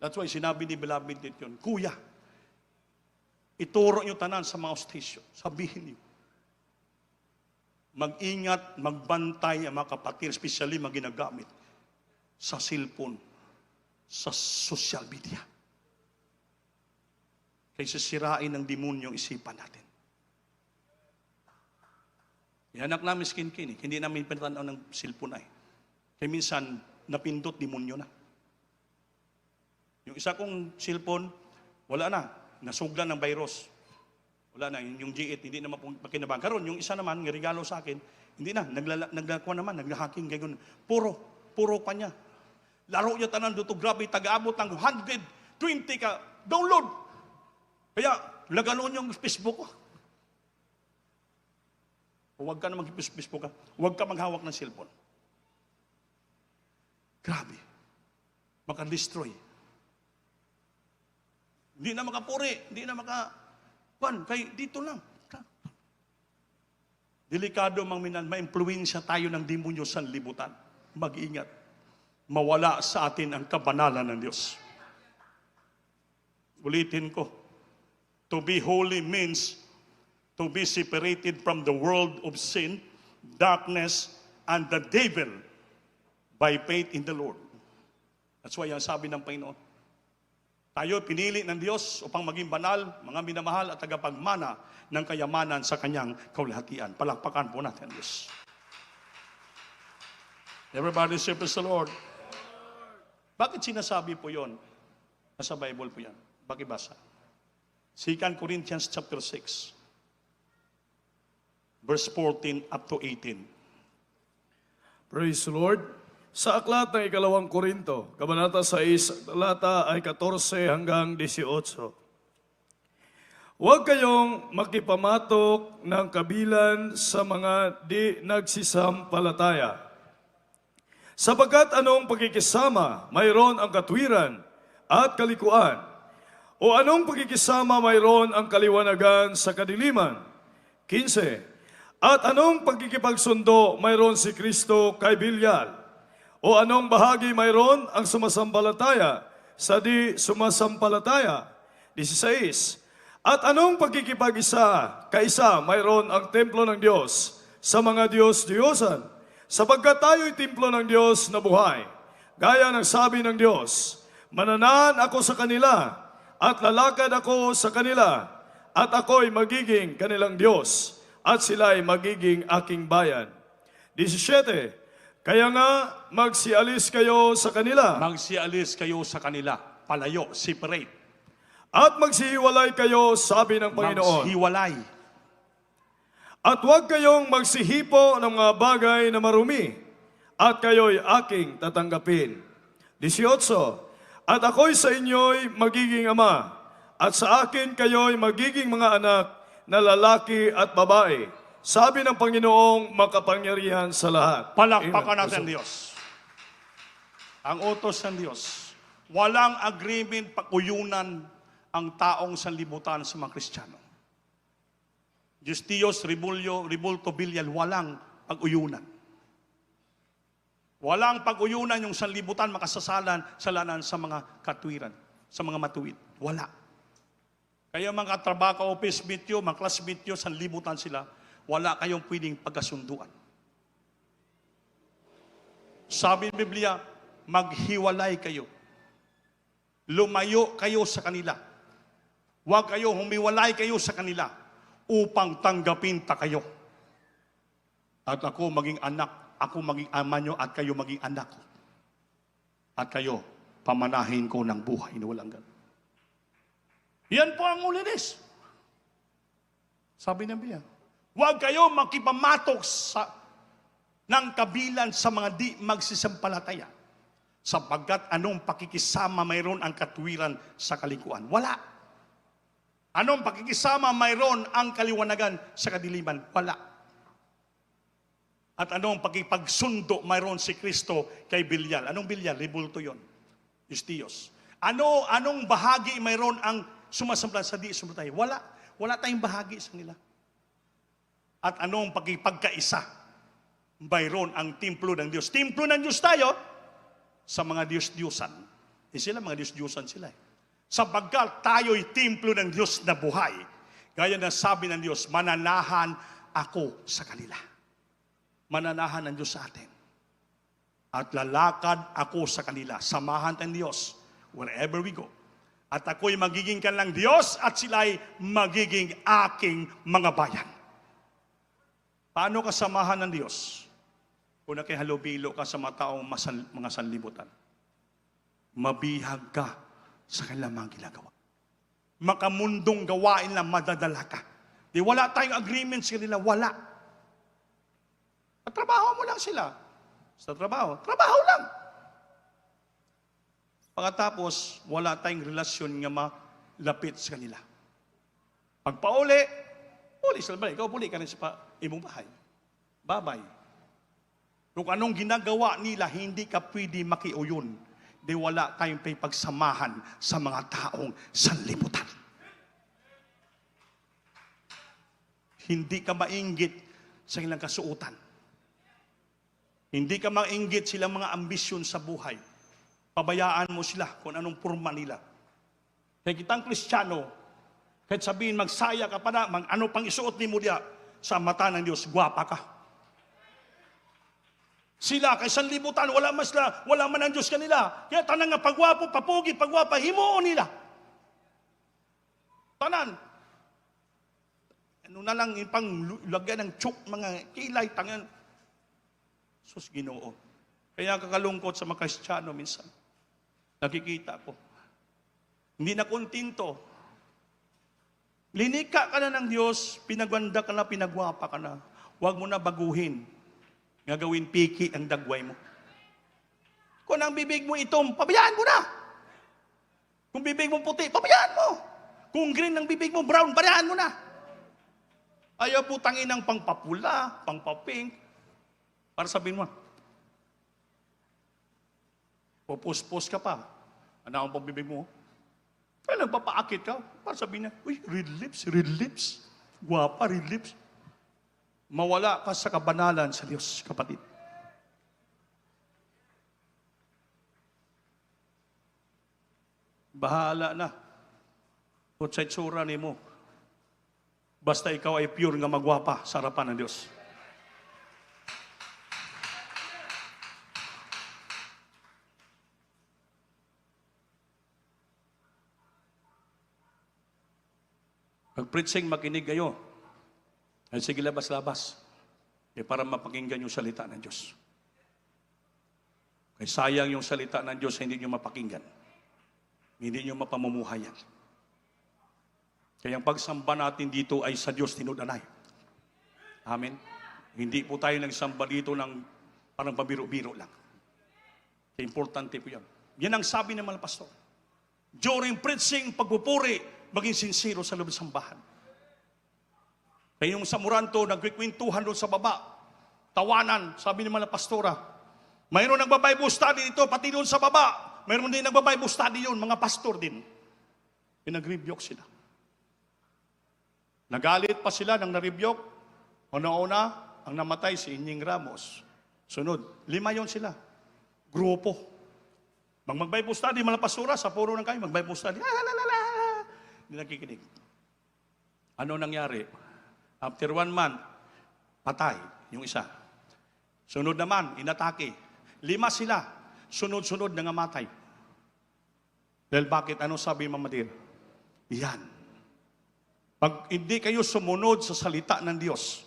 That's why sinabi ni Beloved dito yun, Kuya, ituro nyo tanan sa mga station. Sabihin niyo. Mag-ingat, magbantay ang mga kapatid, especially mga ginagamit sa cellphone, sa social media. Kaysa sirain ng demonyo ang isipan natin. Yan anak namin skin-kin, hindi namin pinatanaw ng cellphone ay. Kaya minsan, napindot demonyo na. Yung isa kong cellphone, wala na. Nasuglan ng virus. Wala na. Yung G8, hindi na makinabang. Karon, yung isa naman, ng regalo sa akin, hindi na. Naglakuha naman, nagla-hacking. Puro pa niya. Laro niya tanan dito, grabe, taga-abot ng 120 ka. Download! Kaya, laganon yung Facebook ko. Huwag ka na mag-Facebook ka. Huwag ka maghawak ng cellphone. Grabe. Maka-destroy. Hindi na makapuri, hindi na kay dito lang. Delikado mang minan, ma-impluwensya tayo ng demonyo sa libutan. Mag-ingat. Mawala sa atin ang kabanalan ng Diyos. Ulitin ko. To be holy means to be separated from the world of sin, darkness, and the devil by faith in the Lord. That's why ang sabi ng Panginoon, tayo pinili ng Diyos upang maging banal, mga minamahal at tagapagmana ng kayamanan sa kanyang kaulahatian. Palakpakan po natin ang Diyos. Everybody say, praise the Lord. Bakit sinasabi po yon? Nasa Bible po yan. Bakibasa. 2 Corinthians chapter 6, verse 14 up to 18.
Praise the Lord. Sa aklat ng 2 Korinto, kabanata 6, talata ay 14 hanggang 18. Huwag kayong makipamatok ng kabilan sa mga di nagsisampalataya. Sapagkat anong pagkikisama, mayroon ang katwiran at kalikuan. O anong pagkikisama, mayroon ang kaliwanagan sa kadiliman. 15. At anong pagkikipagsundo, mayroon si Kristo kay Bilyal. O anong bahagi mayroon ang sumasampalataya sa di sumasampalataya? 16. At anong pagkikipag-isa, kaisa mayroon ang templo ng Diyos sa mga Diyos-Diyosan? Sapagkat tayo'y templo ng Diyos na buhay. Gaya ng sabi ng Diyos, mananahan ako sa kanila at lalakad ako sa kanila at ako'y magiging kanilang Diyos at sila'y magiging aking bayan. 17. Kaya nga magsialis kayo sa kanila.
Magsialis kayo sa kanila. Palayo, separate.
At magsihiwalay kayo, sabi ng Panginoon.
Maghiwalay.
At huwag kayong magsihipo ng mga bagay na marumi, at kayo'y aking tatanggapin. 18. At ako'y sa inyo'y magiging ama, at sa akin kayo'y magiging mga anak na lalaki at babae. Sabi ng Panginoong makapangyarihan sa lahat.
Palakpakan natin Diyos. Ang utos ng Diyos. Walang agreement pag-uyunan ang taong sanlibutan sa mga Kristiyano. Justios, Rebulto, Bilyal, walang pag-uyunan. Walang pag-uyunan yung sanlibutan makasasalan sa mga katwiran, sa mga matuwid. Wala. Kaya mga katrabaho, office mate nyo, mga classmate nyo, sanlibutan sila, wala kayong pwedeng pagkasunduan. Sabi ng Biblia, maghiwalay kayo. Lumayo kayo sa kanila. Huwag kayo, humiwalay kayo sa kanila upang tanggapin ta kayo. At ako maging anak, ako maging ama nyo, at kayo maging anak ko. At kayo, pamanahin ko ng buhay na walang ganun. Yan po ang ulinis. Sabi ng Biblia, huwag kayo makipamatok ng kabilan sa mga di magsisampalataya. Sapagkat anong pakikisama mayroon ang katwiran sa kalikuan? Wala. Anong pakikisama mayroon ang kaliwanagan sa kadiliman? Wala. At anong pakipagsundo mayroon si Kristo kay Belial? Anong Belial? Ribulto yon. Diyos. Anong bahagi mayroon ang sumasamba sa di sumatay? Wala. Wala tayong bahagi sa nila. At anong pakipagkaisa? Mayroon ang templo ng Diyos. Templo ng Diyos tayo sa mga Diyos-Diyosan. Sila mga Diyos-Diyosan sila. Sapagkat tayo'y templo ng Diyos na buhay. Gaya na sabi ng Diyos, mananahan ako sa kanila. Mananahan ng Diyos sa atin. At lalakad ako sa kanila. Samahan ng Diyos wherever we go. At ako'y magiging kanilang Diyos at sila'y magiging aking mga bayan. Paano ka samahan ng Diyos? Kung nakihalubilo ka sa mga taong mga sanlibutan. Mabihag ka sa kanilang mga ginagawa. Makamundong gawain lang madadala ka. Di wala tayong agreement sa kanila, wala. At trabaho mo lang sila. Sa trabaho lang. Pagkatapos, wala tayong relasyon nga malapit sa kanila. Pagpauli, uli sila ba? Ikaw puli ka rin sa imong bahay. Babay. Kung anong ginagawa nila, hindi ka pwede makiuyon. Di wala tayong pagsamahan sa mga taong sanlibutan. Hindi ka mainggit sa ilang kasuotan. Hindi ka mainggit silang mga ambisyon sa buhay. Pabayaan mo sila kung anong porma nila. Kaya kitang Kristiyano, kahit sabihin magsaya ka pa na, ano pang isuot ni mo diya, sa mata ng Diyos, gwapa ka. Sila, kay sanlibutan, wala man ang Diyos kanila. Kaya tanan nga pagwapo, papugi, pagwapa, himuon nila. Tanan. Ano na lang, ipang lagyan ng tsuk, mga kilay, tangan. Sus, Ginoo. Kaya kakalungkot sa mga Kristiyano minsan. Nakikita ko. Hindi na kontinto. Linika ka na ng Diyos, pinagwanda ka na, pinagwapa ka na. Huwag mo na baguhin. Gagawin piki ang dagway mo. Kung ang bibig mo itom, pabayaan mo na. Kung bibig mo puti, pabayaan mo. Kung green ang bibig mo, brown, pabayaan mo na. Ayaw po tangin ng pangpapula, pangpapink. Para sabihin mo, pupus-pus ka pa. Ano ang pambibig mo? Kaya nagpapaakit ka. Para sabihin niya, uy, red lips. Guwapa, red lips. Mawala ka sa kabanalan sa Diyos, kapatid. Bahala na. Kung sa itsura ni mo. Basta ikaw ay pure nga magwapa sa harapan ng Diyos. Pag-preaching, makinig kayo. Ay sige, labas-labas. Para mapakinggan yung salita ng Diyos. Kaya sayang yung salita ng Diyos, hindi nyo mapakinggan. Hindi nyo mapamumuhayan. Kaya ang pagsamba natin dito ay sa Diyos tinudanay. Amen? Hindi po tayo nagsamba dito ng parang pabiro-biro lang. Kaya importante po yan. Yan ang sabi ng mga pastor. During preaching, pagpupuri, maging sincero sa loob ng sambahan. Kaya yung sa Moranto, nagkikwentuhan doon sa baba. Tawanan, sabi ni mga pastora. Mayroon nagba-Bible study dito, pati doon sa baba. Mayroon din nagba-Bible study yun, mga pastor din. Pinag-rebuke sila. Nagalit pa sila nang na-rebuke. Una-una, ang namatay si Inying Ramos. Sunod, 5 yon sila. Grupo. Mag-Bible study, mga pastora, sa puro ng kayo, mag-Bible study. Hindi nakikinig. Ano nangyari? After 1 month, patay yung isa. Sunod naman, inatake. 5 sila, sunod-sunod na ngamatay. Dahil bakit? Ano sabi Mama Dir? Yan. Pag hindi kayo sumunod sa salita ng Diyos,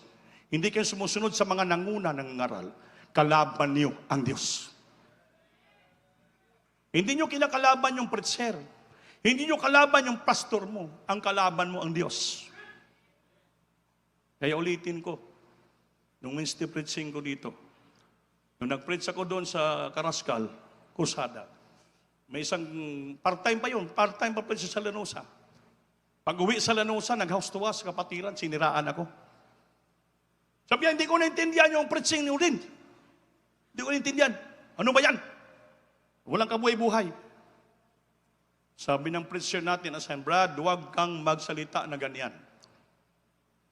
hindi kayo sumusunod sa mga nanguna ng ngaral, kalaban niyo ang Diyos. Hindi niyo kinakalaban yung preacher. Hindi niyo kalaban yung pastor mo. Ang kalaban mo ang Diyos. Kaya ulitin ko, nung Wednesday preaching ko dito, nung nag-preach ako doon sa Karaskal, Kusada, may isang part-time pa yun, part-time pa preach sa Lanosa. Pag uwi sa Lanusa, nag-house to house sa kapatiran, siniraan ako. Sabi niya, hindi ko naintindihan yung preaching niyo din. Hindi ko naintindihan. Ano ba yan? Walang kabuhay-buhay. Sabi ng preacher natin, Brad, huwag kang magsalita na ganyan.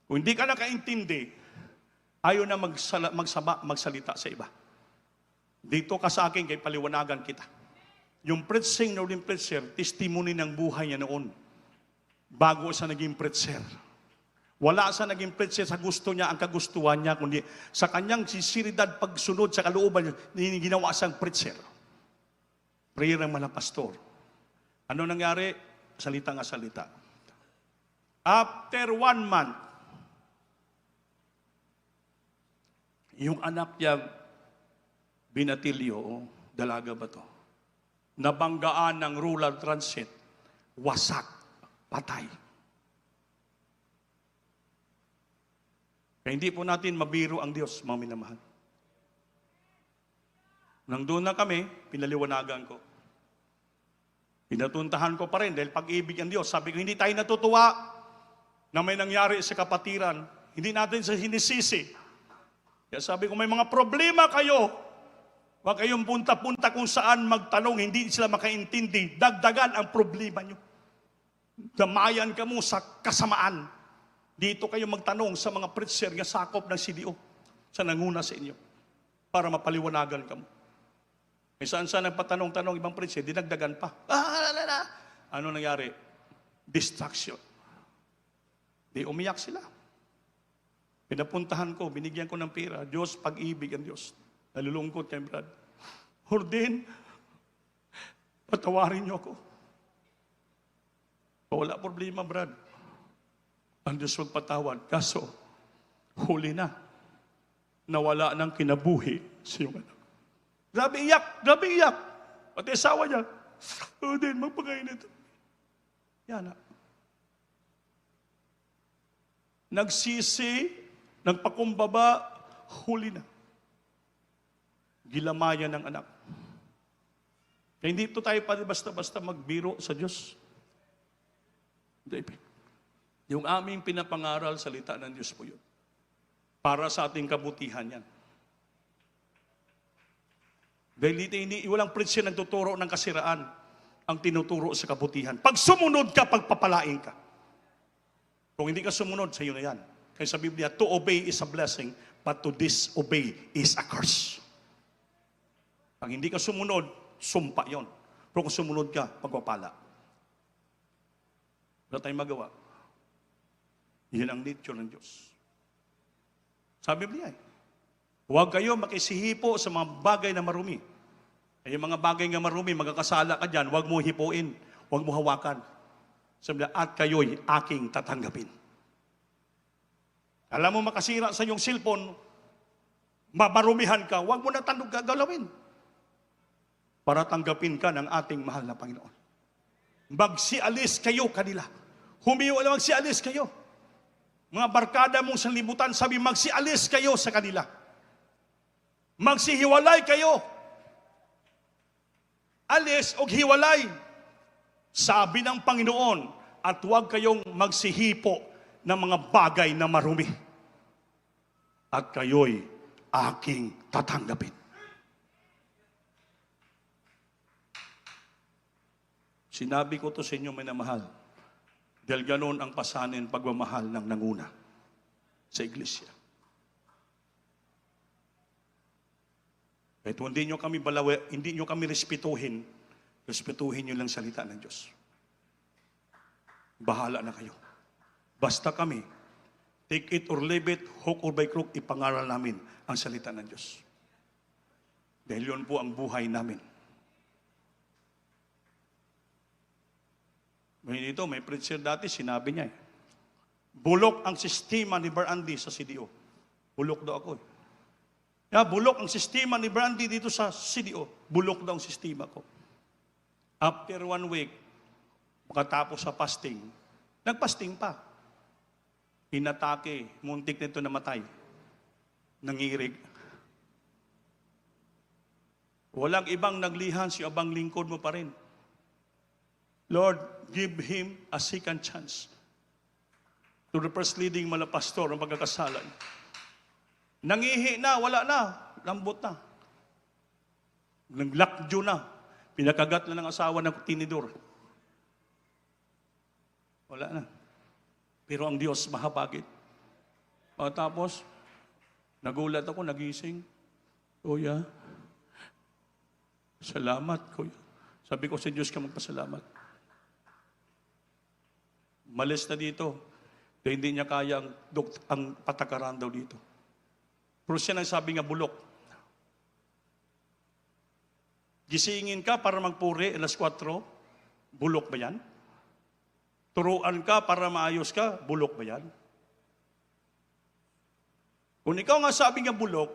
Kung hindi ka nakaintindi, ayaw na magsalita sa iba. Dito ka sa akin, kay paliwanagan kita. Yung preaching na rin preacher, testimony ng buhay niya noon. Bago sa naging preacher. Wala sa naging preacher sa gusto niya, ang kagustuhan niya, kundi sa kanyang sinseridad pagsunod sa kalooban niya, ginawa siyang preacher. Prayer ng mga pastor. Ano nangyari? Salita nga salita. After 1 month, yung anak niya, Binatilyo, dalaga ba to? Nabanggaan ng rural transit, wasak, patay. Kaya hindi po natin mabiro ang Diyos, mga minamahal. Nang doon na kami, pinaliwanagan ko. Pinatuntahan ko pa rin dahil pag-ibig ang Diyos. Sabi ko, hindi tayo natutuwa na may nangyari sa kapatiran. Hindi natin sa sinisisi. Kaya sabi ko, may mga problema kayo. Huwag kayong punta-punta kung saan magtanong, hindi sila makaintindi. Dagdagan ang problema nyo. Damayan ka mo sa kasamaan. Dito kayo magtanong sa mga preacher nga sakop ng CDO sa nanguna sa inyo para mapaliwanagan ka mo. May saan-saan nagpatanong-tanong ibang preacher, dinagdagan pa. Ano nangyari? Distraction. Di umiyak sila. Pinapuntahan ko, binigyan ko ng pera. Diyos, pag-ibig ang Diyos. Nalulungkot kay Brad. Hordin, patawarin niyo ako. Wala problema, Brad. Ang Diyos magpatawad. Kaso, huli na. Nawala ng kinabuhi sa iyong anak. Grabe iyak! Grabe iyak! Pati asawa niya. Hordin, magpakain ito. Yan na. Nagsisi, nagpakumbaba, huli na. Gilamayan ng anak. Kaya hindi ito tayo pa basta-basta magbiro sa Diyos. Yung aming pinapangaral, salita ng Diyos po yun. Para sa ating kabutihan yan. Dahil hindi, walang preacher nagtuturo ng kasiraan ang tinuturo sa kabutihan. Pag sumunod ka, pagpapalain ka. Kung hindi ka sumunod, sa iyo na yan. Kaya sa Biblia, to obey is a blessing, but to disobey is a curse. Pag hindi ka sumunod, sumpa yon. Pero kung sumunod ka, pagpapala. Wala tayong magawa. Yan ang nature ng Diyos. Sa Biblia, huwag kayo makisihipo sa mga bagay na marumi. Ay yung mga bagay na marumi, magkakasala ka dyan, huwag mo hipuin, huwag mo hawakan. Sabi niya, at kayo'y aking tatanggapin. Alam mo makasira sa iyong cellphone, mabarumihan ka, huwag mo na galawin. Para tanggapin ka ng ating mahal na Panginoon. Magsialis kayo kanila. Humiyo lang, magsialis kayo. Mga barkada mong sanlibutan, sabi, magsialis kayo sa kanila. Magsihiwalay kayo. Alis o hiwalay. Sabi ng Panginoon, at huwag kayong magsihipo ng mga bagay na marumi. At kayo'y aking tatanggapin. Sinabi ko to sa inyo, minamahal. Dahil ganoon ang pasanin pagmamahal ng nanguna sa iglesia. Kahit hindi nyo kami balawe, hindi nyo kami respetuhin nyo lang salita ng Diyos. Bahala na kayo. Basta kami, take it or leave it, hook or by crook, ipangaral namin ang salita ng Diyos. Dahil yun po ang buhay namin. Ngayon ito, may preacher dati, sinabi niya bulok ang sistema ni Brandi sa CDO. Bulok daw ako eh. Bulok ang sistema ni Brandi dito sa CDO. Bulok daw ang sistema ko. After 1 week, makatapos sa fasting, nagpasting pa. Inatake, muntik nito namatay. Nangirig. Walang ibang naglihan, si abang lingkod mo pa rin. Lord, give him a second chance. to the first leading malapastor ng pagkakasalan. Nangihi na, wala na, lambot na. Naglakdyo na, pinakagat na ng asawa ng tinidor. Wala na. Pero ang Diyos mahabagit. Tapos, nagulat ako, nagising. Kuya, salamat, kuya. Sabi ko sa Diyos ka magpasalamat. Malis na dito. Dahil hindi niya kaya ang patakaran daw dito. Pero siya nagsabi nga bulok. Gisingin ka para magpuri alas 4, bulok ba yan? Turuan ka para maayos ka, bulok ba yan? Kung ikaw nga sabi nga bulok,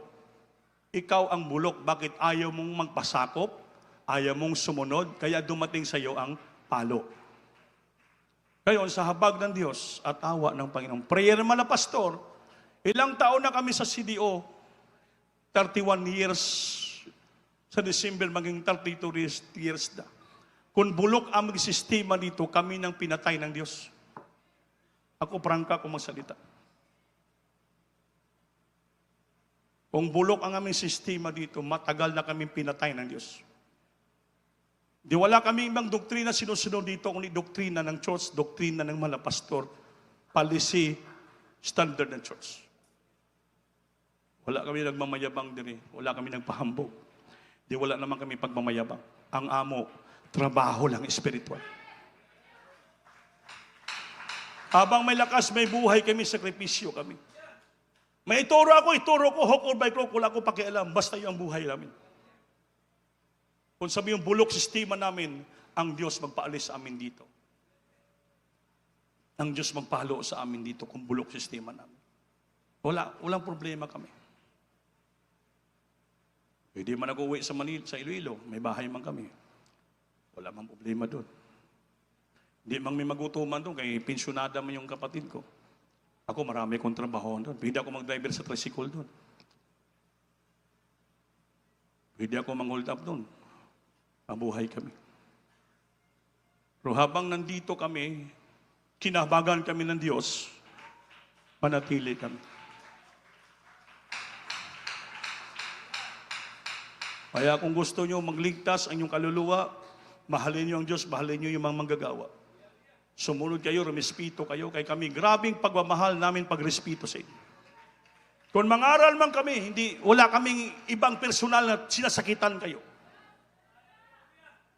ikaw ang bulok. Bakit ayaw mong magpasakop? Ayaw mong sumunod? Kaya dumating sa iyo ang palo. Ngayon, sa habag ng Diyos at awa ng Panginoon, prayer man na pastor, ilang taon na kami sa CDO, 31 years, sa December maging 32 years na. Kung bulok ang sistema dito, kami nang pinatay ng Diyos. Ako prangka kung magsalita. Kung bulok ang aming sistema dito, matagal na kami pinatay ng Diyos. Di wala kami ibang doktrina sinusunod dito, kundi doktrina ng church, doktrina ng mga pastor, policy, standard ng church. Wala kami nagmamayabang diri, wala kami nagpahambog. Di wala naman kami pagmamayabang. Ang amo, trabaho lang espiritual. Habang may lakas, may buhay kami, sakripisyo kami. May ituro ko, hook or by crook, wala ko pakialam, basta yung buhay namin. Kung sabi yung bulok sistema namin, ang Diyos magpaalis sa amin dito. Ang Diyos magpahalo sa amin dito kung bulok sistema namin. Walang problema kami. Pwede man nag-uwi sa Manila, sa Iloilo, may bahay man kami. Wala mang problema doon. Hindi mang may magutuman doon, kaya pensyonada man yung kapatid ko. Ako, marami kong trabaho doon. Pwede ako mag-driver sa tricycle doon. Pwede ako mang-hold up doon. Mabuhay kami. Pero habang nandito kami, kinahabagan kami ng Diyos, manatili kami. Kaya kung gusto nyo magligtas ang inyong kaluluwa, mahalin nyo ang Diyos, mahalin nyo yung mga manggagawa. Sumunod kayo, rumespito kayo kay kami. Grabing pagmamahal namin pagrespeto sa inyo. Kung mangaral man kami, wala kaming ibang personal na sinasakitan kayo.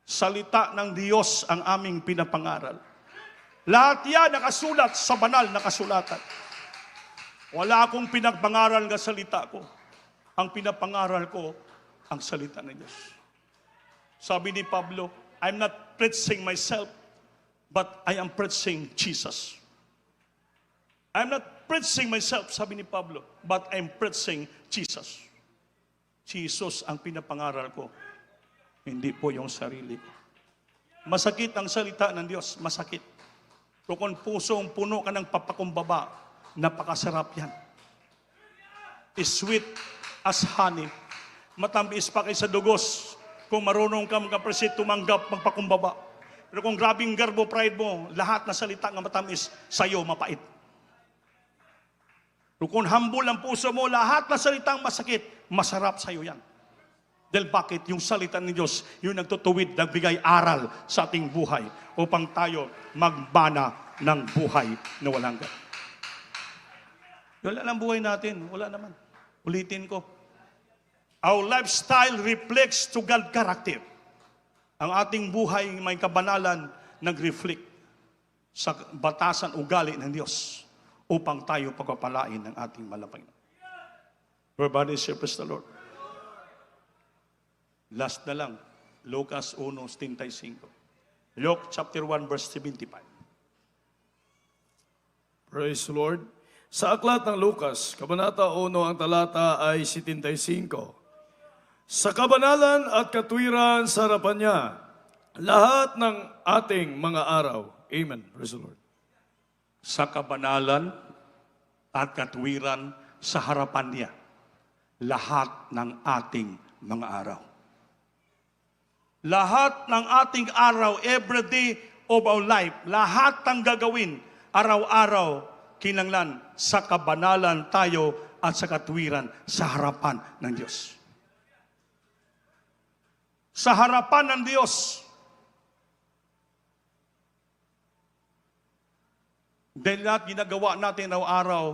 Salita ng Diyos ang aming pinapangaral. Lahat yan nakasulat sa banal na kasulatan. Wala akong pinagpangaral ng salita ko. Ang pinapangaral ko, ang salita ng Diyos. Sabi ni Pablo, I'm not preaching myself, but I am preaching Jesus. I'm not preaching myself, sabi ni Pablo, but I'm preaching Jesus. Jesus ang pinapangaral ko, hindi po yung sarili ko. Masakit ang salita ng Diyos, masakit. Pero kung pusong puno ka ng papakumbaba, napakasarap yan. Is sweet as honey. Matamis pa kayo sa dugos kung marunong ka magkapresit, tumanggap, magpakumbaba. Pero kung grabing garbo, pride mo, lahat na salita ng matamis, sa'yo mapait. Pero kung humble ang puso mo, lahat na salitang masakit, masarap sa'yo yan. Dahil bakit? Yung salita ng Diyos, yung nagtutuwid, nagbigay aral sa ating buhay upang tayo magbana ng buhay na walang hanggan. Wala lang buhay natin, wala naman. Ulitin ko. Our lifestyle reflects to God character. Ang ating buhay may kabanalan nag-reflect sa batasan ugali ng Diyos upang tayo pagpapalain ng ating malapay. Everybody say, praise the Lord. Last na lang, Lucas 1:35. Luke chapter 1 verse 75.
Praise the Lord. Sa aklat ng Lucas, Kabanata 1, ang talata ay 75. Sa kabanalan at katwiran sa harapan niya, lahat ng ating mga araw. Amen. Praise the Lord.
Sa kabanalan at katwiran sa harapan niya, lahat ng ating mga araw. Lahat ng ating araw, every day of our life, lahat ng gagawin, araw-araw, kinanglan sa kabanalan tayo at sa katwiran sa harapan ng Diyos. Sa harapan ng Diyos. Dahil lahat ginagawa natin araw-araw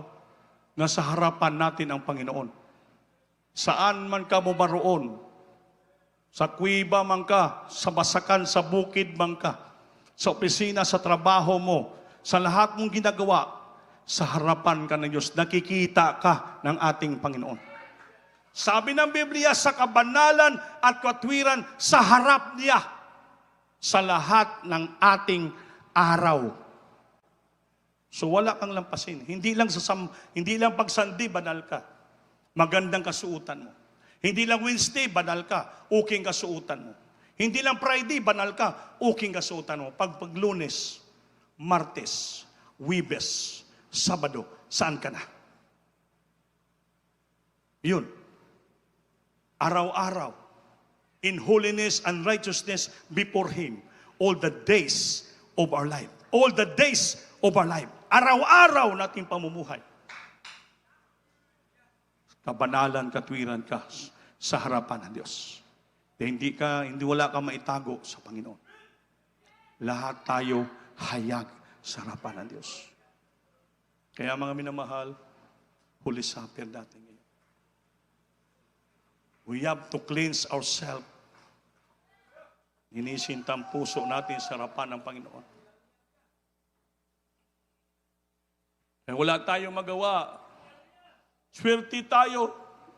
na sa harapan natin ang Panginoon. Saan man ka maroon, sa kuiba man ka, sa basakan, sa bukid man ka, sa opisina, sa trabaho mo, sa lahat mong ginagawa, sa harapan ka ng Diyos, nakikita ka ng ating Panginoon. Sabi ng Biblia, sa kabanalan at katwiran, sa harap niya, sa lahat ng ating araw. So wala kang lampasin. Hindi lang pagsandi, banal ka. Magandang kasuotan mo. Hindi lang Wednesday, banal ka. Okay kasuotan mo. Hindi lang Friday, banal ka. Okay kasuotan mo. Pag Lunes, Martes, Wibes, Sabado, saan ka na? Yun. Araw-araw. In holiness and righteousness before Him. All the days of our life. All the days of our life. Araw-araw nating pamumuhay. Kabanalan, katwiran ka sa harapan ng Diyos. Hindi wala ka maitago sa Panginoon. Lahat tayo hayag sa harapan ng Diyos. Kaya mga minamahal, Holy Supper natin ngayon. We have to cleanse ourselves. Inisintang puso natin sa harapan ng Panginoon. Kaya wala tayong magawa. Swerte tayo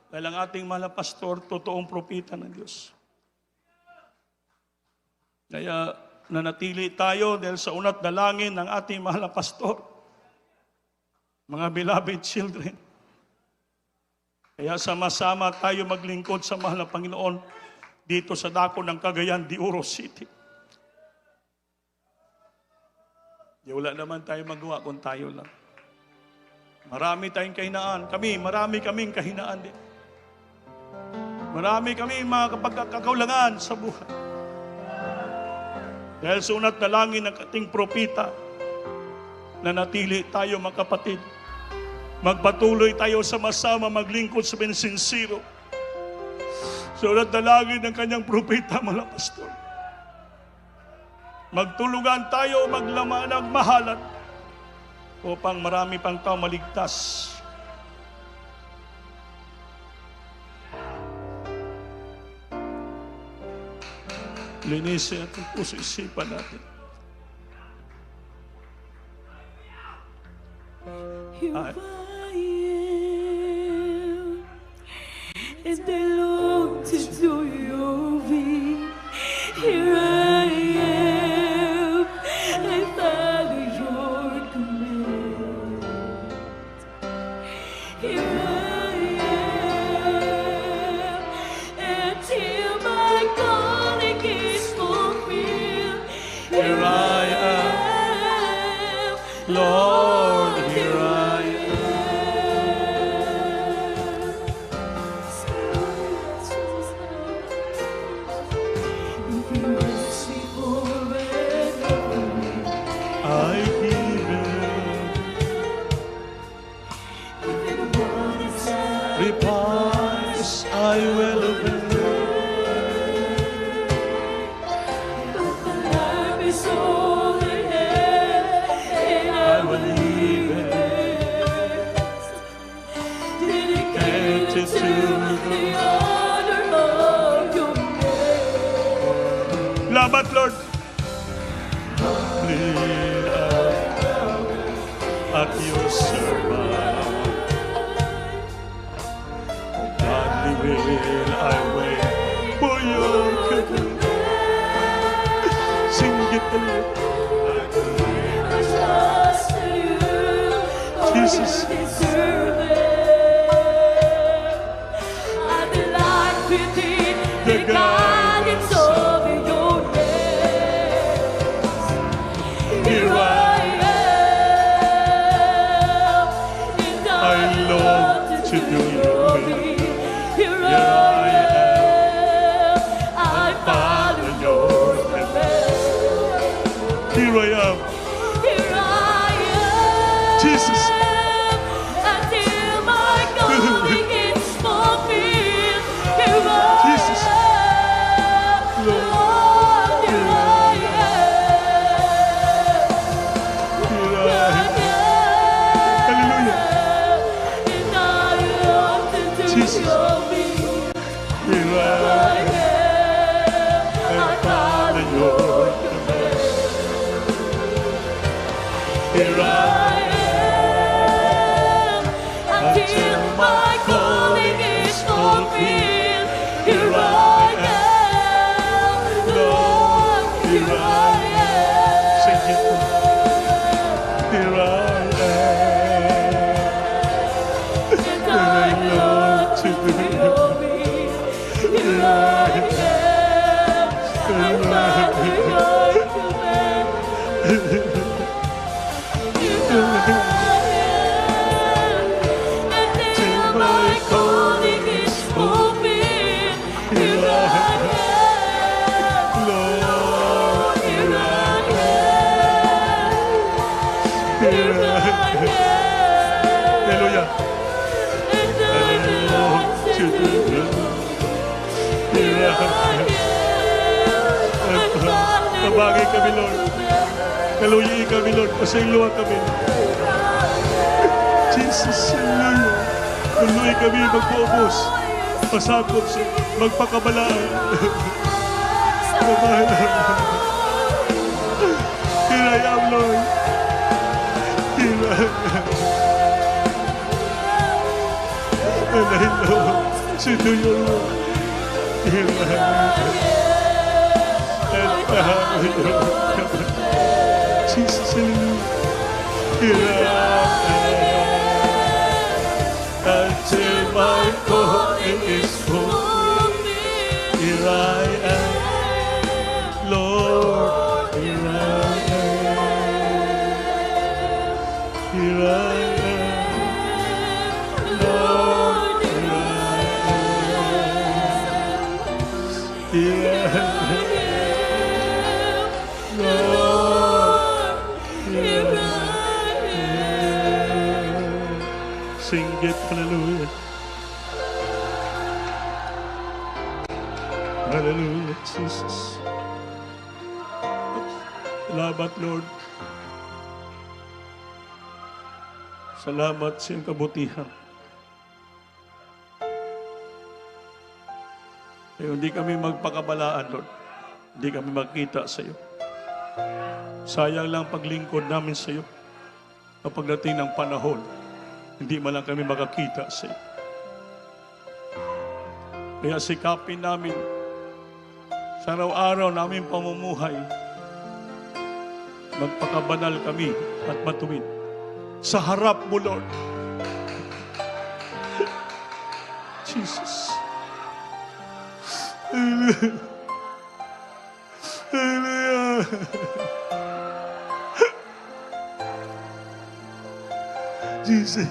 dahil ang ating mahal na pastor, totoong propeta ng Diyos. Kaya nanatili tayo dahil sa unat dalangin ng ating mahal na pastor. Mga beloved children. Kaya sama-sama tayo maglingkod sa mahal na Panginoon dito sa dako ng Cagayan de Oro City. Wala naman tayo magawa kung tayo lang. Marami tayong kahinaan. Marami kaming kahinaan din. Marami kaming mga kapagkakaulangan sa buhay. Dahil sa unat dalangin ng ating propeta, na natili tayo mga kapatid. Magpatuloy tayo sama-sama maglingkod sa bensinsiro. Sa unat dalangin ng kanyang propeta, mga pastor. Magtulungan tayo, magmahalan, upang marami pang tao maligtas. Linisin at puso isipan natin.
Here I am, and I long to do your will. Here I am, I follow your command. Here I am, until my calling is fulfilled.
Here I am, Lord, here I am. I give it. Replies, I will obey. I will leave it. Dedicated to the
honor of your name.
Labat, Lord. Lead at your service. Godly will I wait for your command. Sing it, Lord.
I trust you, oh,
Jesus.
you deserve it. I delight within the guidance of your grace. Here I am, and
I long to do your will.
Here
Here I
am, I
follow
follow
your
your command.
Here I am.
Here I am,
Jesus.
my calling is open. Here I am, Lord. Here I am. Here I am.
Hallelujah.
And I belong to you. Here I am.
Kabagay kami, Lord. Kaluyi kami, Lord. Pasayluwa kami. Jesus, hallelujah. Kaluyi kami magpuubos. Pasakop sa magpakabalaan. Here I am, Lord. Here I am. And I know to do your will. Here I am. And I will. Jesus, hallelujah. Here I am. Until my calling is full. Here I am. Lord, here I am. Here I am. Lord, here I am. Here I am. Lord, here I am. Sing it, hallelujah. Hallelujah, Jesus. Salamat, Lord. Salamat sa iyong kabutihan. Kaya hindi kami magpakabalaan, Lord. Hindi kami magkita sa iyo. Sayang lang paglingkod namin sa iyo. Kapag dating ng panahon, hindi man lang kami makakita sa iyo. Kaya sikapin namin sa araw-araw namin pamumuhay, magpakabanal kami at matuwid sa harap mo, Lord. Jesus. Hallelujah. Hallelujah. Jesus.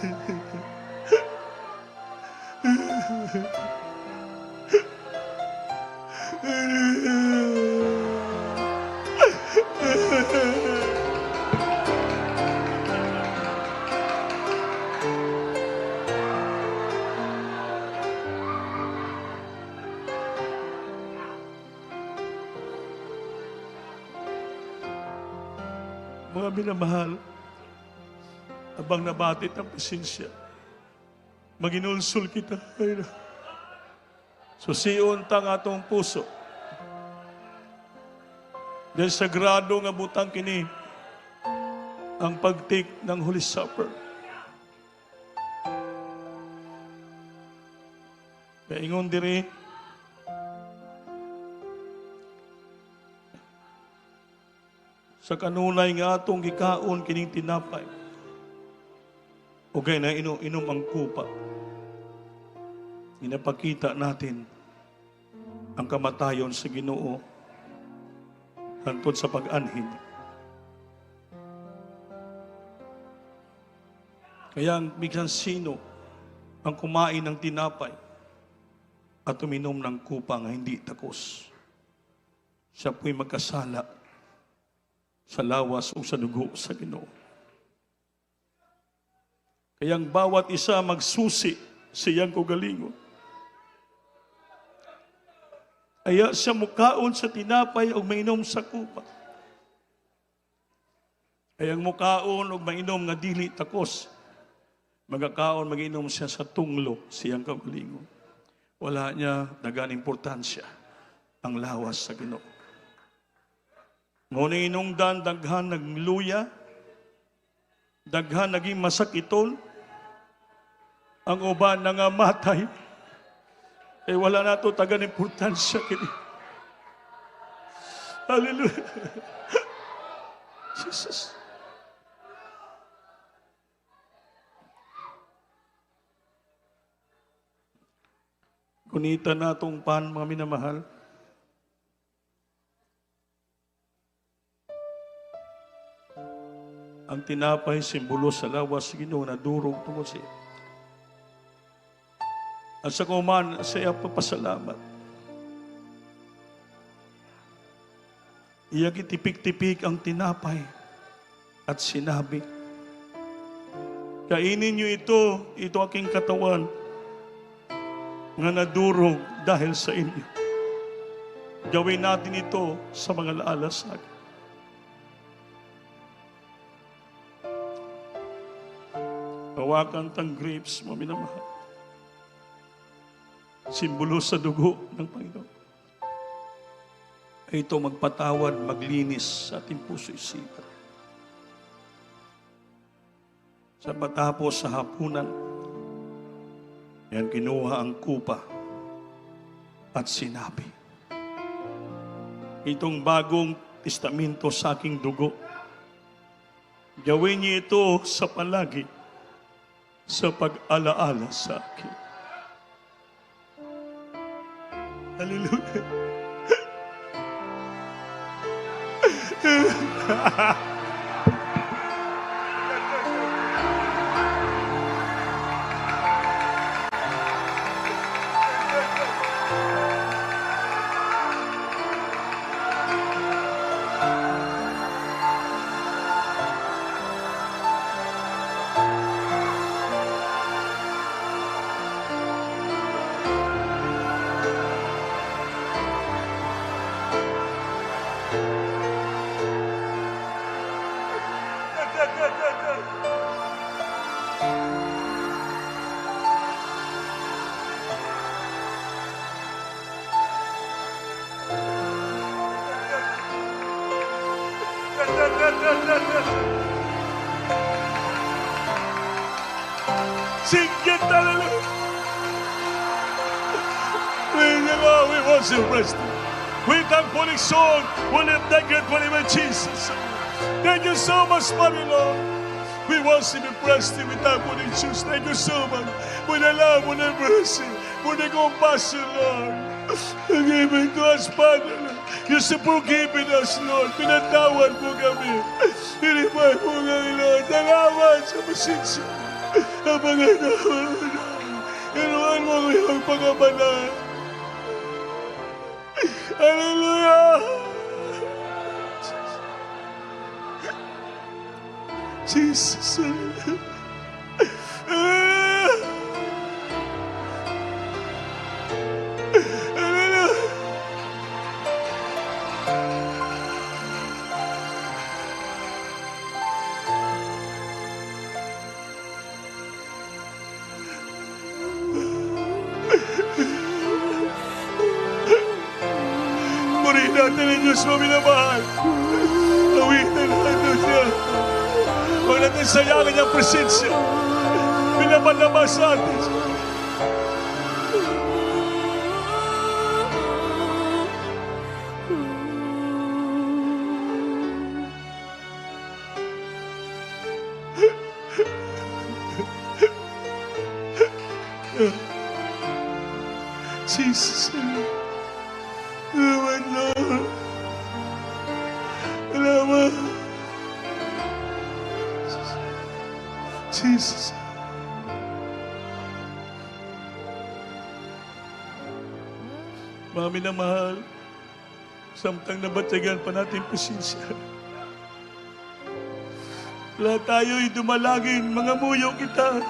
Mga minamahal, abang nabatit ang pasensya, maginulsul kita. Susiyon tang atong puso. Dahil sagrado nga butang kini ang pagtik ng Holy Supper. Kaya ingon diri, sa kanunay nga atong gikaon kining tinapay. Okay na inom ang kupa. Inapakita natin ang kamatayon sa Ginoo hangtod sa pag-anhin. Kaya bigyan sino ang kumain ng tinapay at uminom ng kupa nga hindi takos, siya po'y magkasala sa lawas o sa dugo sa Ginoo. Kaya ang bawat isa magsusi siyang kugalingon. Aya siya mukaon sa tinapay o mainom sa kupa. Kaya ang mukaon o mainom nga dili takos, magakaon, mag-inom siya sa tunglo siyang kugalingon. Wala niya dagan importansya ang lawas sa Ginoo. Ngunit inungdan, daghan nagluya, daghan naging masakiton, ang uban nangamatay, eh wala na ito tagan importansya kini. Hallelujah. Jesus. Kunita na itong pan, mga minamahal.
Ang tinapay, simbolo sa lawas, Ginoo, na durog tungkol sa iyo. At sa kuman, sa iya papasalamat. Iya kitipik-tipik ang tinapay at sinabi, kainin niyo ito aking katawan nga nadurog dahil sa inyo. Gawin natin ito sa mga laalasag. Hawakan tang grapes, maminamahal. Simbolo sa dugo ng Panginoon. Ay ito magpatawad, maglinis sa ating puso isipan. Sa patapos sa hapunan, yan kinuha ang kupa at sinabi, itong bagong testamento sa aking dugo, gawin niyo ito sa palagi sa pag-alaala sa akin. Hallelujah. Sing it, hallelujah. Praise the Lord, we worship Christ. We thankfully song, we live that good for him, Jesus. Thank you so much, Father Lord. We worship and praise you, we thankfully choose. Thank you so much for the love, for the mercy, for the compassion, Lord. Forgiving to us, Father. You say forgiving us, Lord. Pinatawad mo kami. Pinipay mo kami, Lord. Salamat sa pasensya. Ang mga tawad. Inuwan mo ang iyong pagkabalan. Hallelujah! Jesus. Purihin natin ang Diyos mo minamahal. Awitan natin siya. Huwag natin sayangin niyang presensya. Pinapanabas natin siya. Jesus. Salamat, Lord. Salamat. Jesus. Mami na mahal, samtang nabatyagan pa natin pasensya. Lahat tayo'y dumalangin, mga muyo kita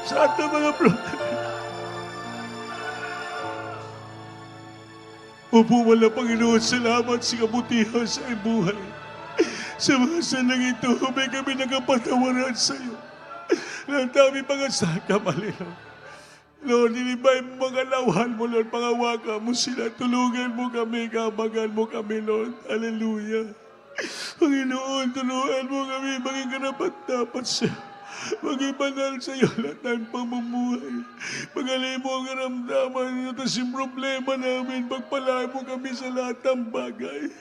sa ating mga problema. Opo, wala Panginoon, salamat sa kabutihan sa iyong buhay. Sa mga sanang ito, may kami nagapatawaran sa iyo. Ang dami mga sakamali, Lord. Lord, inibay mo mga lawan mo, Lord, pangawakan mo sila. Tulungan mo kami, kabagan mo kami, Lord. Hallelujah. Panginoon, tulungan mo kami, maging karapat-dapat siya. Maging banal sa iyo lahat ng pamumuhay. Pagalay mo ang karamdaman at yung problema namin. Pagpalay mo kami sa lahat ng bagay.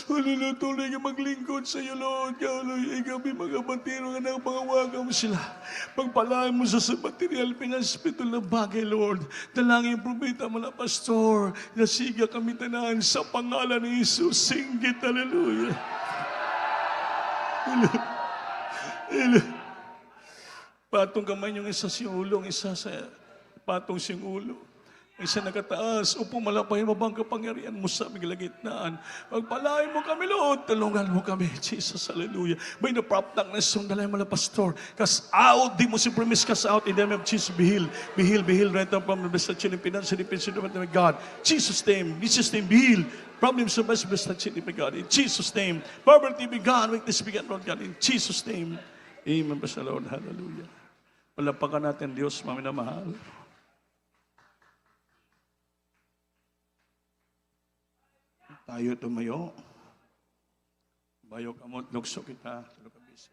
Hallelujah, tuloy ka maglingkod sa iyo, Lord. Hallelujah, kami mga batiro nga nang pangawagan mo sila. Pagpalay mo sa material, pinag-spiritual na bagay, Lord. Dalangin propeta mo na pastor. Nasiga kami tanan sa pangalan ni Jesus. Singgit, hallelujah. Patong kamay yung isa sa ulo, ang isa sa patong siyang ulo. Ang isa nakataas, upo malapay mo bang kapangyarihan mo sa aming kalagitnaan. Pagpalain mo kami, Lord. Tulungan mo kami, Jesus, hallelujah. May napraptak na isang dalay mala pastor. Cast out, di mo si premise cast out in the name of Jesus. Be healed, be healed, be healed. Right now, from the best in financial defense of God. Jesus' name, be healed. Problems of best in God. In Jesus' name. Poverty be gone, weakness be gone, Lord God. In Jesus' name. Amen. Bless the Lord. Hallelujah. Palapakan natin, Diyos, mami na mahal. Tayo tumayo. Bayo kamot, lukso kita. Tulo ka bisis.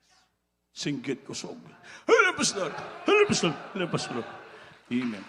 Singgit kusog. Halapos Lord. Halapos Lord. Halapos Lord. Amen.